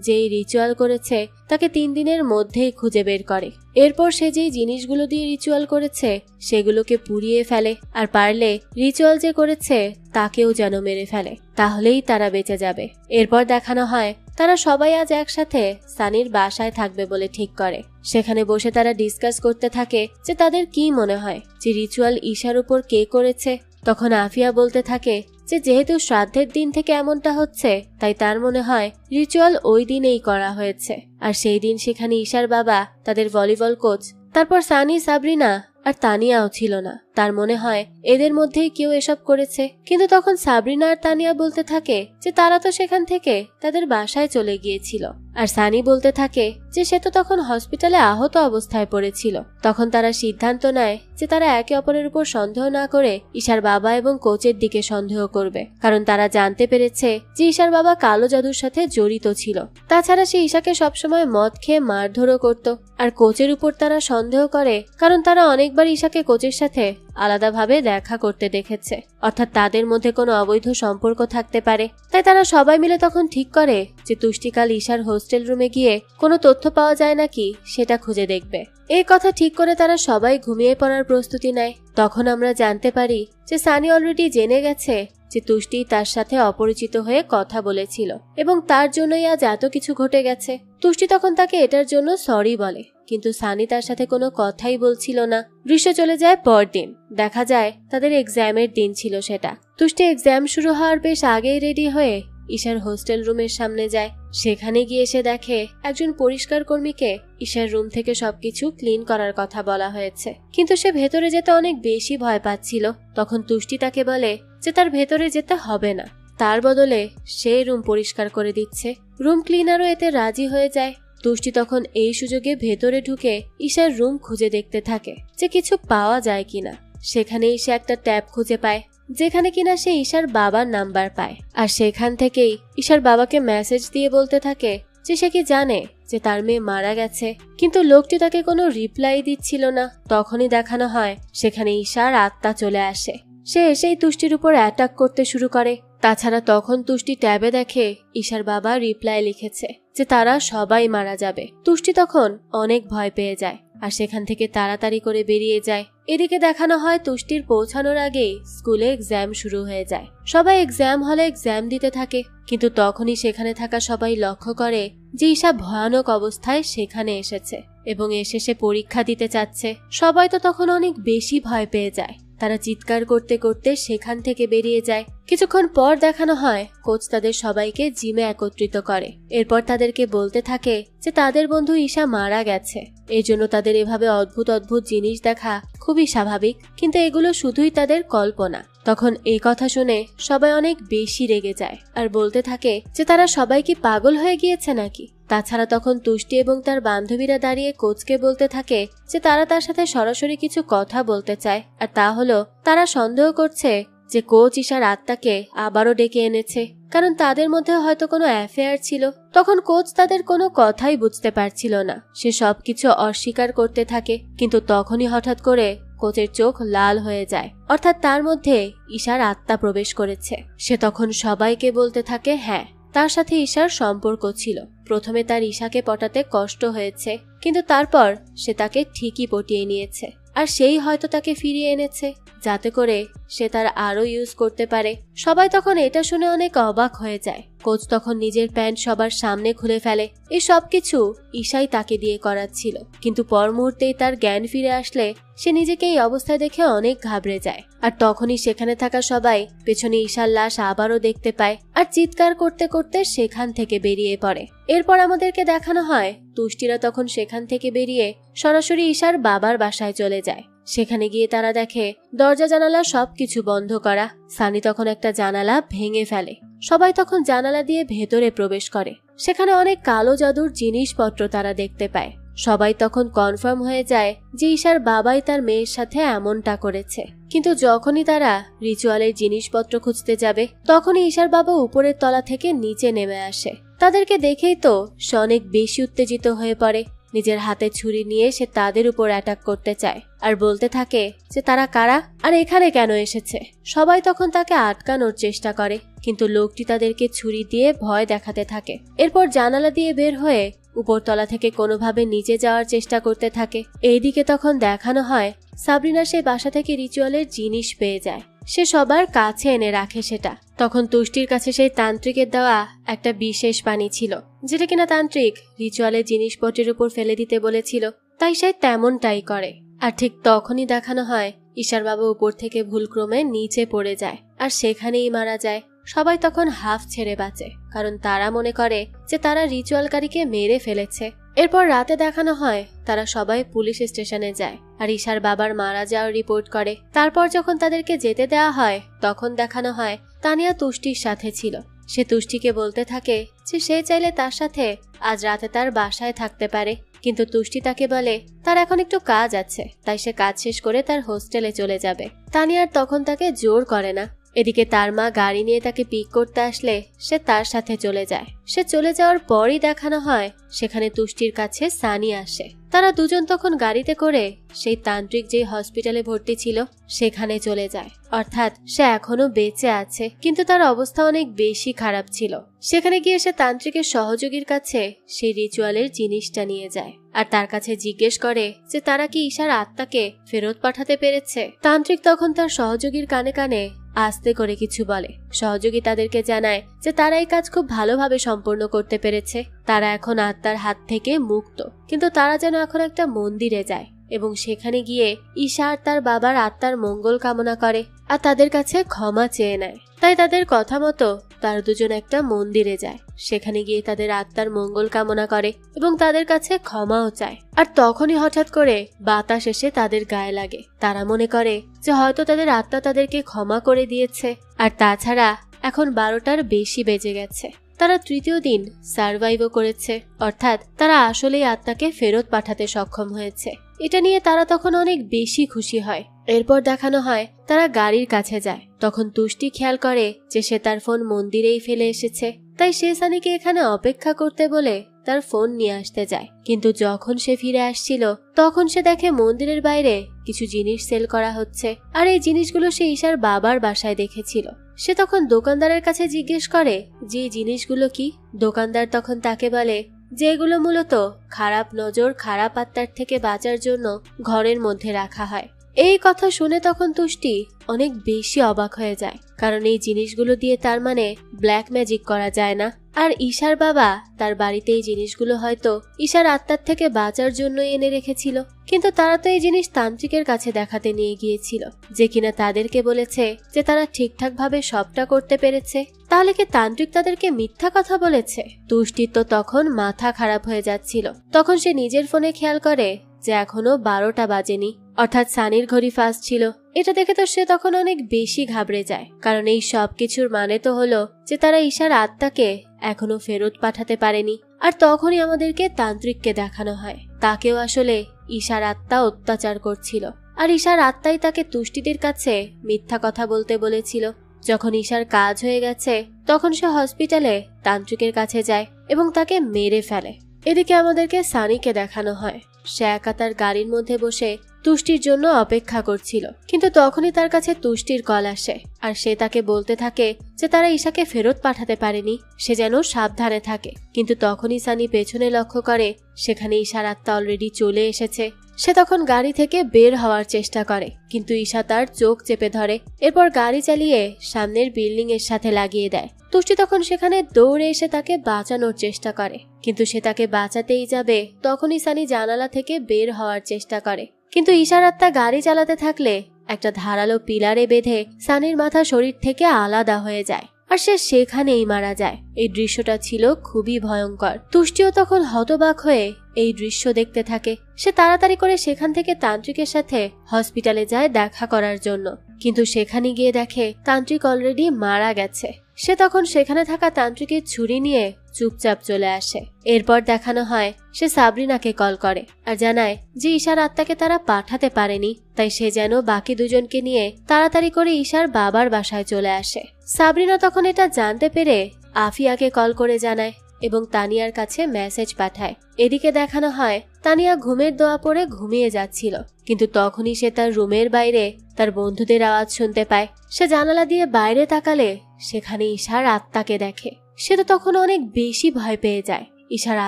যেই রিচুয়াল করেছে তাকে 3 দিনের মধ্যেই খুঁজে বের করে। এরপর সে যেই জিনিসগুলো দিয়ে রিচুয়াল করেছে সেগুলোকে পুড়িয়ে ফেলে, আর পারলে রিচুয়াল যে করেছে তাকেও যেন মেরে ফেলে, তাহলেই তারা বেঁচে যাবে। এরপর দেখানো হয় তারা সবাই আজ একসাথে সানির বাসায় থাকবে বলে ঠিক করে। সেখানে বসে তারা ডিসকাস করতে থাকে যে তাদের কি মনে হয় যে রিচুয়াল ঈশার উপর কে করেছে। তখন আফিয়া বলতে থাকে যে যেহেতু শ্রাদ্ধের দিন থেকে এমনটা হচ্ছে তাই তার মনে হয় রিচুয়াল ওই দিনেই করা হয়েছে। আর সেই দিন সেখানে ঈশার বাবা, তাদের ভলিবল কোচ, তারপর সানি, সাবরিনা আর তানিয়াও ছিল না। তার মনে হয় এদের মধ্যেই কেউ এসব করেছে। কিন্তু তখন সাবরিনা আর তানিয়া বলতে থাকে যে তারা তো সেখান থেকে তাদের বাসায় চলে গিয়েছিল। আর সানি বলতে থাকে যে সে তো তখন হসপিটালে আহত অবস্থায় পড়েছিল। তখন তারা সিদ্ধান্ত নেয় যে তারা একে অপরের উপর সন্দেহ না করে ঈশার বাবা এবং কোচের দিকে সন্দেহ করবে, কারণ তারা জানতে পেরেছে যে ঈশার বাবা কালো জাদুর সাথে জড়িত ছিল। তাছাড়া সে ঈশাকে সবসময় মদ খেয়ে মারধরও করত। আর কোচের উপর তারা সন্দেহ করে কারণ তারা অনেকবার ঈশাকে কোচের সাথে আলাদাভাবে দেখা করতে দেখেছে, অর্থাৎ তাদের মধ্যে কোনো অবৈধ সম্পর্ক থাকতে পারে। তাই তারা সবাই মিলে তখন ঠিক করে যে তুষ্টিকাল ঈশার হোস্টেল রুমে গিয়ে কোনো তথ্য পাওয়া যায় নাকি সেটা খুঁজে দেখবে। এই কথা ঠিক করে তারা সবাই ঘুমিয়ে পড়ার প্রস্তুতি নেয়। তখন আমরা জানতে পারি যে সানি অলরেডি জেনে গেছে যে তুষ্টি তার সাথে অপরিচিত হয়ে কথা বলেছিল এবং তার জন্যই আজ এত কিছু ঘটে গেছে। তুষ্টি তখন তাকে এটার জন্য সরি বলে, কিন্তু সানি তার সাথে কোনো কথাই বলছিল না। দৃশ্য চলে যায় পরদিন। দেখা যায় তাদের এক্সামের দিন ছিল সেটা। তুষ্টি এক্সাম শুরু হওয়ার বেশ আগেই রেডি হয়ে ঈশার হোস্টেল রুমের সামনে যায়। সেখানে গিয়ে সে দেখে একজন পরিষ্কার কর্মীকে ঈশার রুম থেকে সবকিছু ক্লিন করার কথা বলা হয়েছে, কিন্তু সে ভেতরে যেতে অনেক বেশি ভয় পাচ্ছিল। তখন তুষ্টি তাকে বলে যে তার ভেতরে যেতে হবে না, তার বদলে সে রুম পরিষ্কার করে দিচ্ছে। রুম ক্লিনারও এতে রাজি হয়ে যায়। তুষ্টি তখন এই সুযোগে ভেতরে ঢুকে ঈশার রুম খুঁজে দেখতে থাকে যে কিছু পাওয়া যায় কিনা। সেখানেই সে একটা ট্যাব খুঁজে পায় যেখানে কিনা সে ঈশার বাবার নাম্বার পায়। আর সেখান থেকেই ঈশার বাবাকে মেসেজ দিয়ে বলতে থাকে যে সে কি জানে যে তার মেয়ে মারা গেছে, কিন্তু লোকটি তাকে কোনো রিপ্লাই দিচ্ছিল না। তখনই দেখানো হয় সেখানে ঈশার আত্মা চলে আসে। সে এসেই তুষ্টির উপর অ্যাটাক করতে শুরু করে। তাছাড়া তখন তুষ্টি ট্যাবে দেখে ঈশার বাবা রিপ্লাই লিখেছে যে তারা সবাই মারা যাবে। তুষ্টি তখন অনেক ভয় পেয়ে যায় আর সেখান থেকে তাড়াতাড়ি করে বেরিয়ে যায়। এদিকে দেখানো হয় তুষ্টির পৌঁছানোর আগেই স্কুলে এক্সাম শুরু হয়ে যায়। সবাই এক্সাম হলে এক্সাম দিতে থাকে, কিন্তু তখনই সেখানে থাকা সবাই লক্ষ্য করে যে ঈশা ভয়ানক অবস্থায় সেখানে এসেছে এবং এসে সে পরীক্ষা দিতে চাচ্ছে। সবাই তো তখন অনেক বেশি ভয় পেয়ে যায়। তারা চিৎকার করতে করতে সেখান থেকে বেরিয়ে যায়। কিছুক্ষণ পর দেখানো হয় কোচ তাদের সবাইকে জিমে একত্রিত করে। এরপর তাদেরকে বলতে থাকে যে তাদের বন্ধু ঈশা মারা গেছে, এই জন্য তাদের এভাবে অদ্ভুত অদ্ভুত জিনিস দেখা খুবই স্বাভাবিক, কিন্তু এগুলো শুধুই তাদের কল্পনা। তখন এই কথা শুনে সবাই অনেক বেশি রেগে যায় আর বলতে থাকে যে তারা সবাই কি পাগল হয়ে গিয়েছে নাকি। তাছাড়া তখন তুষ্টি এবং তার বান্ধবীরা দাঁড়িয়ে কোচকে বলতে থাকে যে তারা তার সাথে সরাসরি কিছু কথা বলতে চায়, আর তা হলো তারা সন্দেহ করছে যে কোচ ঈশার আত্মাকে আবারও ডেকে এনেছে, কারণ তাদের মধ্যে হয়তো কোনো অ্যাফেয়ার ছিল। তখন কোচ তাদের কোনো কথাই বুঝতে পারছিল না। সে সবকিছু অস্বীকার করতে থাকে, কিন্তু তখনই হঠাৎ করে কোচের চোখ লাল হয়ে যায়, অর্থাৎ তার মধ্যে ঈশার আত্মা প্রবেশ করেছে। সে তখন সবাইকে বলতে থাকে হ্যাঁ, তার সাথে ঈশার সম্পর্ক ছিল। প্রথমে তার ঈশাকে পটাতে কষ্ট হয়েছে, কিন্তু তারপর সে তাকে ঠিকই পটিয়ে নিয়েছে, আর সেই হয়তো তাকে ফিরিয়ে এনেছে যাতে করে সে তার আরো ইউজ করতে পারে। সবাই তখন এটা শুনে অনেক অবাক হয়ে যায়। কোচ তখন নিজের প্যান্ট সবার সামনে খুলে ফেলে। এই সবকিছু ঈশাই তাকে দিয়ে করাচ্ছিল, কিন্তু পর মুহূর্তেই তার জ্ঞান ফিরে আসলে সে নিজেকে এই অবস্থায় দেখে অনেক ঘাবড়ে যায়। আর তখনই সেখানে থাকা সবাই পেছনে ঈশার লাশ আবারও দেখতে পায় আর চিৎকার করতে করতে সেখান থেকে বেরিয়ে পড়ে। এরপর আমাদেরকে দেখানো হয় তুষ্টিরা তখন সেখান থেকে বেরিয়ে সরাসরি ঈশার বাবার বাসায় চলে যায়। সেখানে গিয়ে তারা দেখে দরজা জানালা সবকিছু বন্ধ করা। সানি তখন একটা জানালা ভেঙে ফেলে। সবাই তখন জানালা দিয়ে ভেতরে প্রবেশ করে। সেখানে অনেক কালো জাদুর জিনিসপত্র তারা দেখতে পায়। সবাই তখন কনফার্ম হয়ে যায় যে ঈশার বাবাই তার মেয়ের সাথে এমনটা করেছে। কিন্তু যখনই তারা রিচুয়ালের জিনিসপত্র খুঁজতে যাবে তখনই ঈশার বাবা উপরের তলা থেকে নিচে নেমে আসে তাদেরকে দেখেই তো সে অনেক বেশি উত্তেজিত হয়ে পড়ে। নিজের হাতে ছুরি নিয়ে সে তাদের উপর অ্যাটাক করতে চায় আর বলতে থাকে যে তারা কারা আর এখানে কেন এসেছে। সবাই তখন তাকে আটকানোর চেষ্টা করে, কিন্তু লোকটি তাদেরকে ছুরি দিয়ে ভয় দেখাতে থাকে। এরপর জানালা দিয়ে বের হয়ে উপরতলা থেকে কোনোভাবে নিচে যাওয়ার চেষ্টা করতে থাকে। এইদিকে তখন দেখানো হয় সাবরিনা সেই বাসা থেকে রিচুয়ালের জিনিস পেয়ে যায়। সে সবার কাছে এনে রাখে সেটা। তখন তুষ্টির কাছে সেই তান্ত্রিকের দেওয়া একটা বিশেষ পানি ছিল, যেটা কিনা তান্ত্রিক রিচুয়ালের জিনিসপত্রের উপর ফেলে দিতে বলেছিল, তাই সে তেমনটাই করে। আর ঠিক তখনই দেখানো হয় ঈশার বাবা উপর থেকে ভুলক্রমে নিচে পড়ে যায় আর সেখানেই মারা যায়। সবাই তখন হাফ ছেড়ে বাঁচে, কারণ তারা মনে করে যে তারা রিচুয়ালকারীকে মেরে ফেলেছে। এরপর রাতে দেখানো হয় তারা সবাই পুলিশ স্টেশনে যায় আর ঈশার বাবার মারা যাওয়ার রিপোর্ট করে। তারপর যখন তাদেরকে যেতে দেওয়া হয় তখন দেখানো হয় তানিয়া তুষ্টির সাথে ছিল। সে তুষ্টিকে বলতে থাকে যে সে চাইলে তার সাথে আজ রাতে তার বাসায় থাকতে পারে, কিন্তু তুষ্টি তাকে বলে তার এখন একটু কাজ আছে, তাই সে কাজ শেষ করে তার হোস্টেলে চলে যাবে। তানিয়ার তখন তাকে জোর করে না। এদিকে তার মা গাড়ি নিয়ে তাকে পিক করতে আসলে সে তার সাথে চলে যায়। সে চলে যাওয়ার পরই দেখানো হয় সেখানে তুষ্টির কাছে সানি আসে। তারা দুজন তখন গাড়িতে করে সেই তান্ত্রিক যে হসপিটালে ভর্তি ছিল সেখানে চলে যায়। অর্থাৎ সে এখনো বেঁচে আছে, কিন্তু তার অবস্থা অনেক বেশি খারাপ ছিল। সেখানে গিয়ে সে তান্ত্রিকের সহযোগীর কাছে সেই রিচুয়ালের জিনিসটা নিয়ে যায় আর তার কাছে জিজ্ঞেস করে যে তারা কি ঈশার আত্মাকে ফেরত পাঠাতে পেরেছে। তান্ত্রিক তখন তার সহযোগীর কানে কানে আস্তে করে কিছু বলে। সহযোগী তাদেরকে জানায় যে তারা এই কাজ খুব ভালোভাবে সম্পন্ন করতে পেরেছে, তারা এখন আত্মার হাত থেকে মুক্ত, কিন্তু তারা যেন এখন একটা মন্দিরে যায় এবং সেখানে গিয়ে ঈশা আর তার বাবার আত্মার মঙ্গল কামনা করে আর তাদের কাছে ক্ষমা চেয়ে নেয়। তাই তাদের কথা মতো তার দুজন একটা মন্দিরে যায়, সেখানে গিয়ে তাদের আত্মার মঙ্গল কামনা করে এবং তাদের কাছে ক্ষমাও চায়। আর তখনই হঠাৎ করে বাতাস এসে তাদের গায়ে লাগে। তারা মনে করে যে হয়তো তাদের আত্মা তাদেরকে ক্ষমা করে দিয়েছে। আর তাছাড়া এখন 12টার বেশি বেজে গেছে। তারা তৃতীয় দিন সার্ভাইভও করেছে, অর্থাৎ তারা আসলেই আত্মাকে ফেরত পাঠাতে সক্ষম হয়েছে। এটা নিয়ে তারা তখন অনেক বেশি খুশি হয়। এরপর দেখানো হয় তারা গাড়ির কাছে যায়। তখন তুষ্টি খেয়াল করে যে সে তার ফোন মন্দিরেই ফেলে এসেছে, তাই সে সানিকে এখানে অপেক্ষা করতে বলে তার ফোন নিয়ে আসতে যায়। কিন্তু যখন সে ফিরে আসছিল তখন সে দেখে মন্দিরের বাইরে কিছু জিনিস সেল করা হচ্ছে, আর এই জিনিসগুলো সে ঈশার বাবার বাসায় দেখেছিল। সে তখন দোকানদারের কাছে জিজ্ঞেস করে যে জিনিসগুলো কি। দোকানদার তখন তাকে বলে যে এগুলো মূলত খারাপ নজর, খারাপ আত্মার থেকে বাঁচার জন্য ঘরের মধ্যে রাখা হয়। এই কথা শুনে তখন তুষ্টি অনেক বেশি অবাক হয়ে যায়, কারণ এই জিনিসগুলো দিয়ে তার মানে ব্ল্যাক ম্যাজিক করা যায় না। আর ঈশার বাবা তার বাড়িতে এই জিনিসগুলো হয়তো ঈশার আত্মার থেকে বাঁচার জন্য এনে রেখেছিল, কিন্তু তারা তো এই জিনিস তান্ত্রিকের কাছে দেখাতে নিয়ে গিয়েছিল, যে কিনা তাদেরকে বলেছে যে তারা ঠিকঠাক ভাবে সবটা করতে পেরেছে। তাহলে কি তান্ত্রিক তাদেরকে মিথ্যা কথা বলেছে? তুষ্টির তো তখন মাথা খারাপ হয়ে যাচ্ছিল। তখন সে নিজের ফোনে খেয়াল করে যে এখনো 12টা বাজেনি, অর্থাৎ সানির ঘড়ি ফাস্ট ছিল। এটা দেখে তো সে তখন অনেক বেশি ঘাবড়ে যায়, কারণ এই সব কিছুর মানে তো হলো যে তারা ঈশার আত্মাকে এখনো ফেরত পাঠাতে পারেনি। আর তখনই আমাদেরকে তান্ত্রিককে দেখানো হয় তাকেও আসলে ঈশার আত্মা অত্যাচার করছিল, আর ঈশার আত্মাই তাকে তুষ্টিদের কাছে মিথ্যা কথা বলতে বলেছিল। যখন ঈশার কাজ হয়ে গেছে তখন সে হসপিটালে তান্ত্রিকের কাছে যায় এবং তাকে মেরে ফেলে। এদিকে আমাদেরকে সানিকে দেখানো হয় সে একা তার গাড়ির মধ্যে বসে তুষ্টির জন্য অপেক্ষা করছিল, কিন্তু তখনই তার কাছে তুষ্টির কল আসে আর সে তাকে বলতে থাকে যে তারা ঈশাকে ফেরত পাঠাতে পারেনি, সে যেন সাবধানে থাকে। কিন্তু তখনই সানি পেছনে লক্ষ্য করে সেখানে ঈশার আত্মা অলরেডি চলে এসেছে। সে তখন গাড়ি থেকে বের হওয়ার চেষ্টা করে, কিন্তু ঈশা তার চোখ চেপে ধরে। এরপর গাড়ি চালিয়ে সামনের বিল্ডিং এর সাথে লাগিয়ে দেয়। তুষ্টি তখন সেখানে দৌড়ে এসে তাকে বাঁচানোর চেষ্টা করে, কিন্তু সে তাকে বাঁচাতেই যাবে তখনই সানি জানালা থেকে বের হওয়ার চেষ্টা করে। কিন্তু ঈশার আত্মা গাড়ি চালাতে থাকলে একটা ধারালো পিলারে বেঁধে সানির মাথা শরীর থেকে আলাদা হয়ে যায় আর সে সেখানেই মারা যায়। এই দৃশ্যটা ছিল খুবই ভয়ঙ্কর। তুষ্টিও তখন হতবাক হয়ে এই দৃশ্য দেখতে থাকে। সে তাড়াতাড়ি করে সেখান থেকে তান্ত্রিকের সাথে হসপিটালে যায় দেখা করার জন্য, কিন্তু সেখানে গিয়ে দেখে তান্ত্রিক অলরেডি মারা গেছে। সে তখন সেখানে থাকা তান্ত্রিকের ছুরি নিয়ে চুপচাপ চলে আসে। এরপর দেখানো হয় সে সাবরিনাকে কল করে আর জানায় যে ঈশার আত্মাকে তারা পাঠাতে পারেনি, তাই সে যেন বাকি দুজনকে নিয়ে তাড়াতাড়ি করে ঈশার বাবার বাসায় চলে আসে। সাবরিনা তখন এটা জানতে পেরে আফিয়াকে কল করে জানায় এবং তানিয়ার কাছে মেসেজ পাঠায়। এদিকে দেখানো হয় তানিয়া ঘুমের দোয়া পড়ে ঘুমিয়ে যাচ্ছিল, কিন্তু তখনই সে তার রুমের বাইরে তার বন্ধুদের আওয়াজ শুনতে পায়। সে জানালা দিয়ে বাইরে তাকালে সেখানে ঈশার আত্মাকে দেখে। সে তো তখন অনেক বেশি ভয় পেয়ে যায়। ঈশার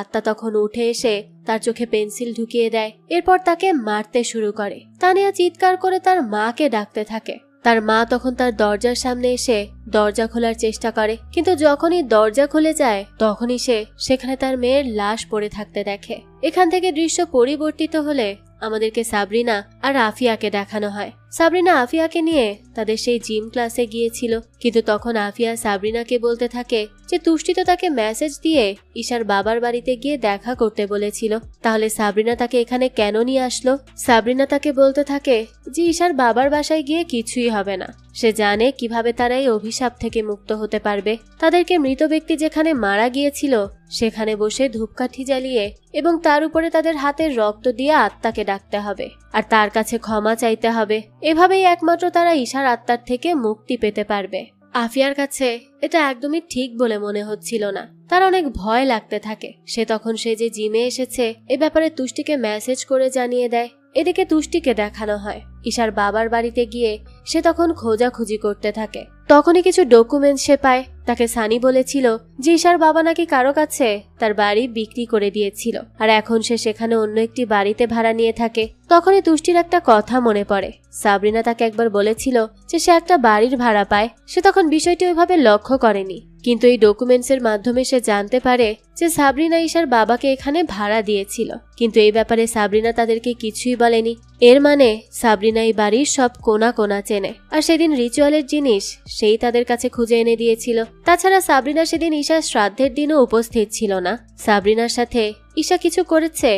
আত্মা তখন উঠে এসে তার চোখে পেন্সিল ঢুকিয়ে দেয়, এরপর তাকে মারতে শুরু করে। তানিয়া চিৎকার করে তার মাকে ডাকতে থাকে। তার মা তখন তার দরজার সামনে এসে দরজা খোলার চেষ্টা করে, কিন্তু যখনই দরজা খুলে যায় তখনই সে সেখানে তার মেয়ের লাশ পড়ে থাকতে দেখে। এখান থেকে দৃশ্য পরিবর্তিত হলে আমাদেরকে সাবরিনা আর আফিয়াকে দেখানো হয়। সাবরিনা আফিয়াকে নিয়ে তাদের সেই জিম ক্লাসে গিয়েছিল, কিন্তু তখন আফিয়া সাবরিনাকে বলতে থাকে যে তুষ্টি তো তাকে মেসেজ দিয়ে ঈশার বাবার বাড়িতে গিয়ে দেখা করতে বলেছিল, তাহলে সাবরিনা তাকে এখানে কেন নিয়ে আসলো? সাবরিনা তাকে বলতে থাকে যে ঈশার বাবার বাসায় গিয়ে কিছুই হবে না। সে জানে কিভাবে তারা এই অভিশাপ থেকে মুক্ত হতে পারবে। তাদেরকে মৃত ব্যক্তি যেখানে মারা গিয়েছিল সেখানে বসে ধূপকাঠি জ্বালিয়ে এবং তার উপরে তাদের হাতের রক্ত দিয়ে আত্মাকে ডাকতে হবে আর তার কাছে ক্ষমা চাইতে হবে। এভাবেই একমাত্র তারা ঈশার আত্মার থেকে মুক্তি পেতে পারবে। আফিয়ার কাছে এটা একদমই ঠিক বলে মনে হচ্ছিল না। তার অনেক ভয় লাগতে থাকে। সে তখন সে যে জিমে এসেছে এ ব্যাপারে তুষ্টিকে মেসেজ করে জানিয়ে দেয়। এদিকে তুষ্টিকে দেখানো হয় ঈশার বাবার বাড়িতে গিয়ে সে তখন খোঁজাখুঁজি করতে থাকে। তখনই কিছু ডকুমেন্ট সে পায়। তাকে সানি বলেছিল যে ঈশার বাবা নাকি কারো কাছে তার বাড়ি বিক্রি করে দিয়েছিল আর এখন সে সেখানে অন্য একটি বাড়িতে ভাড়া নিয়ে থাকে। তখনই তুষ্টির একটা কথা মনে পড়ে। সাবরিনা তাকে একবার বলেছিল যে সে একটা বাড়ির ভাড়া পায়। সে তখন বিষয়টি ওইভাবে লক্ষ্য করেনি, কিন্তু এই ডকুমেন্টসের মাধ্যমে সে জানতে পারে যে সাবরিনা ঈশার বাবাকে এখানে ভাড়া দিয়েছিল, কিন্তু এই ব্যাপারে সাবরিনা তাদেরকে কিছুই বলেনি। এর মানে সাবরিনা এই বাড়ির সব কোনা কোনা চেনে আর সেদিন রিচুয়ালের জিনিস সেই তাদের কাছে খুঁজে এনে দিয়েছিল। তাছাড়া সাবরিনা সেদিন ঈশার শ্রাদ্ধের দিনও উপস্থিত ছিল না। সাবরিনার সাথে ঈশা কিছু করেছে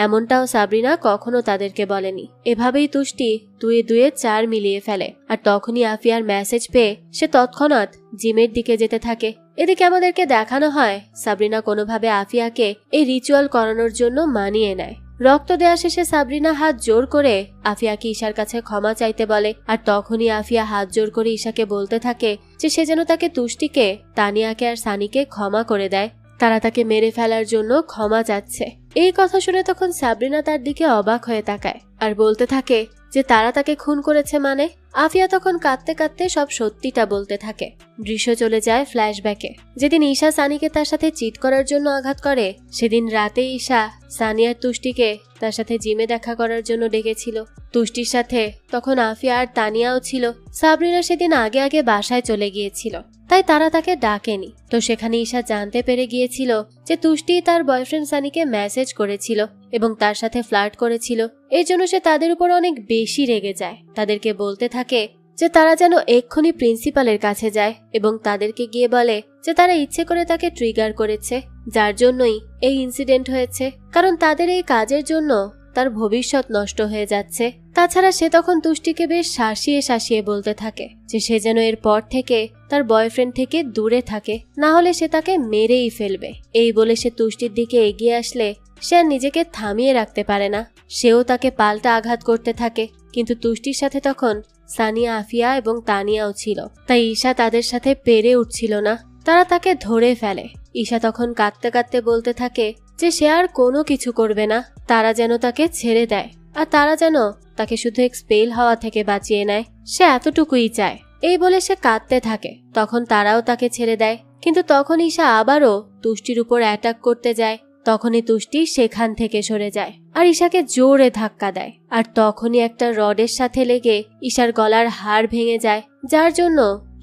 এমনটাও সাবরিনা কখনো তাদেরকে বলেনি। এভাবেই তুষ্টি 2-2 মিলিয়ে ফেলে আর তখনই আফিয়ার মেসেজ পেয়ে সে তৎক্ষণাৎ জিমের দিকে যেতে থাকে। এদিকে আমাদেরকে দেখানো হয় সাবরিনা কোনোভাবে আফিয়াকে এই রিচুয়াল করানোর জন্য মানিয়ে নেয়। রক্ত দেয়া শেষে সাবরিনা হাত জোর করে আফিয়াকে ঈশার কাছে ক্ষমা চাইতে বলে আর তখনই আফিয়া হাত জোর করে ঈশাকে বলতে থাকে যে সে যেন তাকে তুষ্টিকে, তানিয়াকে আর সানিকে ক্ষমা করে দেয়। তারা তাকে মেরে ফেলার জন্য ক্ষমা চাচ্ছে। এই কথা শুনে তখন সাবরিনা তার দিকে অবাক হয়ে তাকায় আর বলতে থাকে যে তারা তাকে খুন করেছে মানে। আফিয়া তখন কাঁদতে কাঁদতে সব সত্যিটা বলতে থাকে। দৃশ্য চলে যায় ফ্ল্যাশব্যাকে। যেদিন ঈশা সানিকে তার সাথে চিট করার জন্য আঘাত করে সেদিন রাতে ঈশা সানি আর তুষ্টিকে তার সাথে জিমে দেখা করার জন্য ডেকেছিল। তুষ্টির সাথে তখন আফিয়া আর তানিয়াও ছিল। সাবরিনা সেদিন আগে আগে বাসায় চলে গিয়েছিল, তাই তারা তাকে ডাকেনি। তো সেখানে ঈশা জানতে পেরে গিয়েছিল যে তুষ্টি তার বয়ফ্রেন্ড সানিকে মেসেজ করেছিল এবং তার সাথে ফ্লার্ট করেছিল। এই জন্য সে তাদের উপর অনেক বেশি রেগে যায়। তাদেরকে বলতে থাকে যে তারা যেন এক্ষুনি প্রিন্সিপালের কাছে যায় এবং তাদেরকে গিয়ে বলে যে তারা ইচ্ছে করে তাকে ট্রিগার করেছে, যার জন্যই এই ইনসিডেন্ট হয়েছে, কারণ তাদের এই কাজের জন্য তার ভবিষ্যৎ নষ্ট হয়ে যাচ্ছে। তাছাড়া সে তখন তুষ্টিকে বেশ শাসিয়ে শাসিয়ে বলতে থাকে যে সে যেন এর পর থেকে তার বয়ফ্রেন্ড থেকে দূরে থাকে, না হলে সে তাকে মেরেই ফেলবে। এই বলে সে তুষ্টির দিকে এগিয়ে আসলে সে আর নিজেকে থামিয়ে রাখতে পারে না। সেও তাকে পাল্টা আঘাত করতে থাকে, কিন্তু তুষ্টির সাথে তখন সানিয়া, আফিয়া এবং তানিয়াও ছিল, তাই ঈশা তাদের সাথে পেরে উঠছিল না। তারা তাকে ধরে ফেলে। ঈশা তখন কাঁদতে কাঁদতে বলতে থাকে যে সে আর কোনো কিছু করবে না, তারা যেন তাকে ছেড়ে দেয় আর তারা যেন তাকে শুধু এক্সপেল হওয়া থেকে বাঁচিয়ে নেয়, সে এতটুকুই চায়। এই বলে সে কাঁদতে থাকে। তখন তারাও তাকে ছেড়ে দেয়, কিন্তু তখন ঈশা আবারও তুষ্টির উপর অ্যাটাক করতে যায়। তখনই তুষ্টি সেখান থেকে সরে যায় আর ঈশাকে জোরে ধাক্কা দেয় আর তখনই একটা রডের সাথে লেগে ঈশার গলার হাড় ভেঙে যায়, যার জন্য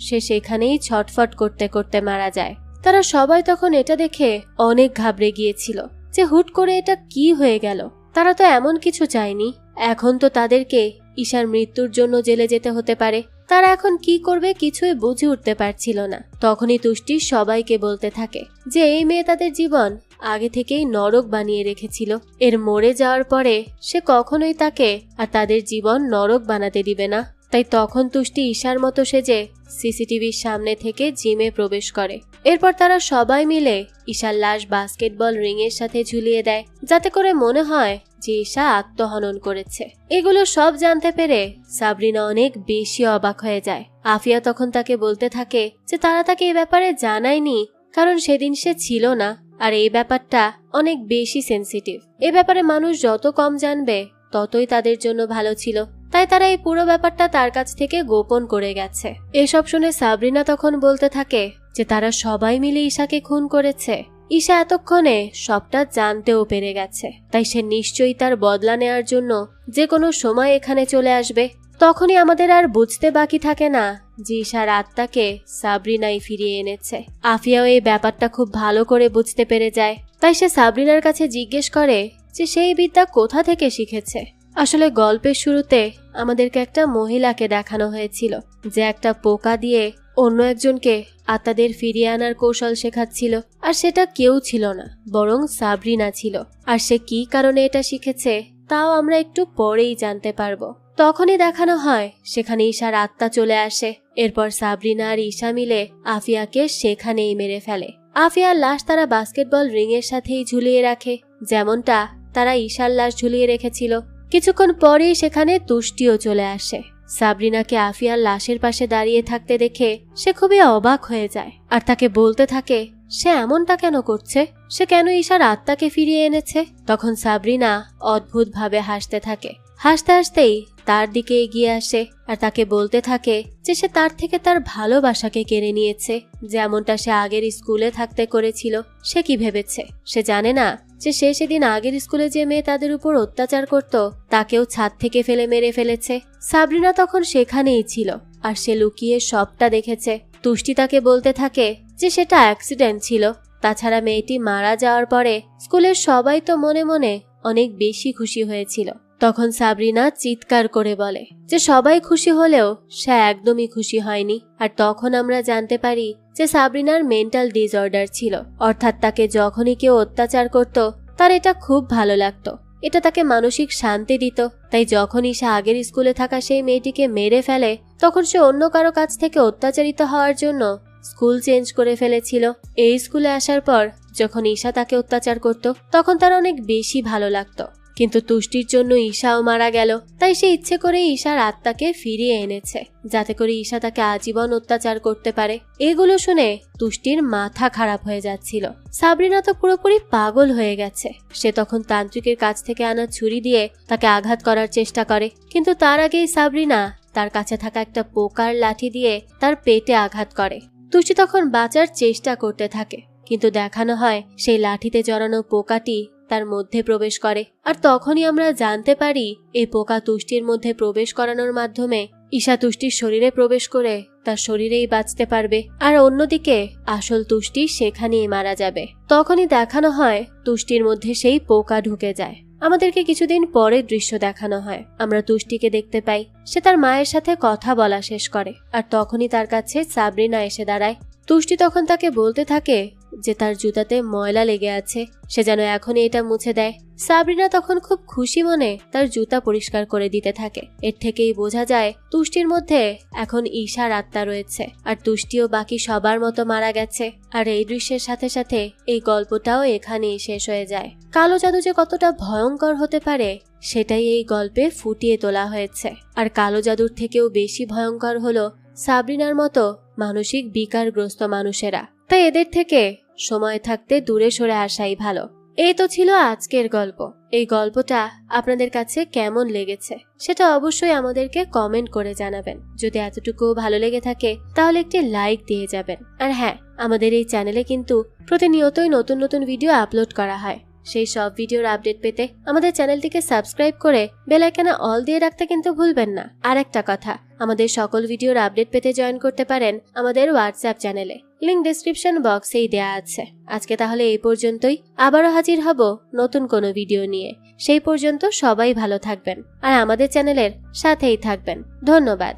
সে সেখানেই ছটফট করতে করতে মারা যায়। তারা সবাই তখন এটা দেখে অনেক ঘাবড়ে গিয়েছিল যে হুট করে এটা কি হয়ে গেল। তারা তো এমন কিছু চায়নি। এখন তো তাদেরকে ঈশার মৃত্যুর জন্য জেলে যেতে হতে পারে। তারা এখন কি করবে কিছুই বুঝে উঠতে পারছিল না। তখনই তুষ্টি সবাইকে বলতে থাকে যে এই মেয়ে তাদের জীবন আগে থেকেই নরক বানিয়ে রেখেছিল। এর মরে যাওয়ার পরে সে কখনোই তাকে আর তাদের জীবন নরক বানাতে দিবে না। তাই তখন তুষ্টি ঈশার মতো সেজে সিসিটিভির সামনে থেকে জিমে প্রবেশ করে। এরপর তারা সবাই মিলে ঈশার লাশ বাস্কেটবল রিংয়ের সাথে ঝুলিয়ে দেয়, যাতে করে মনে হয় যে ঈশা আত্মহনন করেছে। এগুলো সব জানতে পেরে সাবরিনা অনেক বেশি অবাক হয়ে যায়। আফিয়া তখন তাকে বলতে থাকে যে তারা তাকে এ ব্যাপারে জানায়নি, কারণ সেদিন সে ছিল না। আর এই ব্যাপারটা অনেক বেশি সেনসিটিভ। এ ব্যাপারে মানুষ যত কম জানবে ততই তাদের জন্য ভালো ছিল, তাই তারা এই পুরো ব্যাপারটা তার কাছ থেকে গোপন করে গেছে। এসব শুনে সাবরিনা তখন বলতে থাকে যে তারা সবাই মিলে ঈশাকে খুন করেছে। ঈশা এতক্ষণে সবটা জানতেও পেরে গেছে, তাই সে নিশ্চয়ই তার বদলা নেয়ার জন্য যে কোনো সময় এখানে চলে আসবে। তখনই আমাদের আর বুঝতে বাকি থাকে না যে ঈশার আত্মাকে সাবরিনাই ফিরিয়ে এনেছে। আফিয়াও এই ব্যাপারটা খুব ভালো করে বুঝতে পেরে যায়, তাই সে সাবরিনার কাছে জিজ্ঞেস করে যে সেই বিদ্যা কোথা থেকে শিখেছে। আসলে গল্পের শুরুতে আমাদেরকে একটা মহিলাকে দেখানো হয়েছিল যে একটা পোকা দিয়ে অন্য একজনকে আত্মাদের ফিরিয়ে আনার কৌশল শেখাচ্ছিল, আর সেটা কেউ ছিল না বরং সাবরিনা ছিল। আর সে কি কারণে এটা শিখেছে তাও আমরা একটু পরেই জানতে পারবো। তখনই দেখানো হয় সেখানে ঈশার আত্মা চলে আসে। এরপর সাবরিনা আর ঈশা মিলে আফিয়াকে সেখানেই মেরে ফেলে। আফিয়ার লাশ তারা বাস্কেটবল রিংয়ের সাথেই ঝুলিয়ে রাখে, যেমনটা তারা ঈশার লাশ ঝুলিয়ে রেখেছিল। কিছুক্ষণ পরেই সেখানে তুষ্টিও চলে আসে। সাবরিনাকে আফিয়ার লাশের পাশে দাঁড়িয়ে থাকতে দেখে সে খুবই অবাক হয়ে যায় আর তাকে বলতে থাকে সে এমনটা কেন করছে, সে কেন ঈশার আত্মাকে ফিরিয়ে এনেছে। তখন সাবরিনা অদ্ভুতভাবে হাসতে থাকে। হাসতে হাসতেই তার দিকে এগিয়ে আসে আর তাকে বলতে থাকে যে সে তার থেকে তার ভালোবাসাকে কেড়ে নিয়েছে, যেমনটা সে আগের স্কুলে থাকতে করেছিল। সে কি ভেবেছে? সে জানে না যে সে সেদিন আগের স্কুলে যে মেয়ে তাদের উপর অত্যাচার করত তাকেও ছাদ থেকে ফেলে মেরে ফেলেছে। সাবরিনা তখন সেখানেই ছিল আর সে লুকিয়ে সবটা দেখেছে। তুষ্টি তাকে বলতে থাকে যে সেটা অ্যাক্সিডেন্ট ছিল। তাছাড়া মেয়েটি মারা যাওয়ার পরে স্কুলের সবাই তো মনে মনে অনেক বেশি খুশি হয়েছিল। তখন সাবরিনা চিৎকার করে বলে যে সবাই খুশি হলেও সে একদমই খুশি হয়নি। আর তখন আমরা জানতে পারি যে সাবরিনার মেন্টাল ডিসঅর্ডার ছিল, অর্থাৎ তাকে যখনই কেউ অত্যাচার করত তার এটা খুব ভালো লাগতো, এটা তাকে মানসিক শান্তি দিত। তাই যখনই সে আগের স্কুলে থাকা সেই মেয়েটিকে মেরে ফেলে তখন সে অন্য কারো কাছ থেকে অত্যাচারিত হওয়ার জন্য স্কুল চেঞ্জ করে ফেলেছিল। এই স্কুলে আসার পর যখন ঈশা তাকে অত্যাচার করত তখন তার অনেক বেশি ভালো লাগতো, কিন্তু তুষ্টির জন্য ঈশাও মারা গেল। তাই সে ইচ্ছে করে ঈশার আত্মাকে ফিরিয়ে এনেছে যাতে করে ঈশা তাকে আজীবন অত্যাচার করতে পারে। এগুলো শুনে তুষ্টির মাথা খারাপ হয়ে যাচ্ছিল। সাবরিনা তো পুরোপুরি পাগল হয়ে গেছে। সে তখন তান্ত্রিকের কাছ থেকে আনা ছুরি দিয়ে তাকে আঘাত করার চেষ্টা করে, কিন্তু তার আগেই সাবরিনা তার কাছে থাকা একটা পোকার লাঠি দিয়ে তার পেটে আঘাত করে। তুষ্টি তখন বাঁচার চেষ্টা করতে থাকে, কিন্তু দেখানো হয় সেই লাঠিতে জড়ানো পোকাটি তার মধ্যে প্রবেশ করে। আর তখনই আমরা জানতে পারি এই পোকা তুষ্টির মধ্যে প্রবেশ করানোর মাধ্যমে ঈশা তুষ্টির শরীরে প্রবেশ করে তার শরীরেই বাঁচতে পারবে, আর অন্যদিকে আসল তুষ্টি সেখানেই মারা যাবে। তখনই দেখানো হয় তুষ্টির মধ্যে সেই পোকা ঢুকে যায়। আমাদেরকে কিছুদিন পরের দৃশ্য দেখানো হয়। আমরা তুষ্টিকে দেখতে পাই সে তার মায়ের সাথে কথা বলা শেষ করে, আর তখনই তার কাছে সাবরিনা এসে দাঁড়ায়। তুষ্টি তখন তাকে বলতে থাকে যে তার জুতাতে ময়লা লেগে আছে, সে যেন এখনই এটা মুছে দেয়। সাবরিনা তখন খুব খুশি মনে তার জুতা পরিষ্কার করে দিতে থাকে। এর থেকেই বোঝা যায় তুষ্টির মধ্যে এখন ঈশার আত্মা রয়েছে, আর তুষ্টিও বাকি সবার মতো মারা গেছে। আর এই দৃশ্যের সাথে সাথে এই গল্পটাও এখানেই শেষ হয়ে যায়। কালো জাদু যে কতটা ভয়ঙ্কর হতে পারে সেটাই এই গল্পে ফুটিয়ে তোলা হয়েছে। আর কালো জাদুর থেকেও বেশি ভয়ঙ্কর হলো সাবরিনার মতো মানসিক বিকারগ্রস্ত মানুষেরা। তাই এদের থেকে সময় থাকতে দূরে সরে আসাই ভালো। এই তো ছিল আজকের গল্প। এই গল্পটা আপনাদের কাছে কেমন লেগেছে সেটা অবশ্যই আমাদেরকে কমেন্ট করে জানাবেন। যদি এতটুকু ভালো লেগে থাকে তাহলে একটি লাইক দিয়ে যাবেন। আর হ্যাঁ, আমাদের এই চ্যানেলে কিন্তু প্রতিনিয়তই নতুন নতুন ভিডিও আপলোড করা হয়। সেই সব ভিডিওর আপডেট পেতে আমাদের চ্যানেলটিকে সাবস্ক্রাইব করে বেল আইকনে অল দিয়ে রাখতে কিন্তু ভুলবেন না। আর একটা কথা, আমাদের সকল ভিডিওর আপডেট পেতে জয়েন করতে পারেন আমাদের হোয়াটসঅ্যাপ চ্যানেলে, লিংক ডেসক্রিপশন বক্সেই দেয়া আছে। আজকে তাহলে এই পর্যন্তই, আবারও হাজির হব নতুন কোনো ভিডিও নিয়ে। সেই পর্যন্ত সবাই ভালো থাকবেন আর আমাদের চ্যানেলের সাথেই থাকবেন। ধন্যবাদ।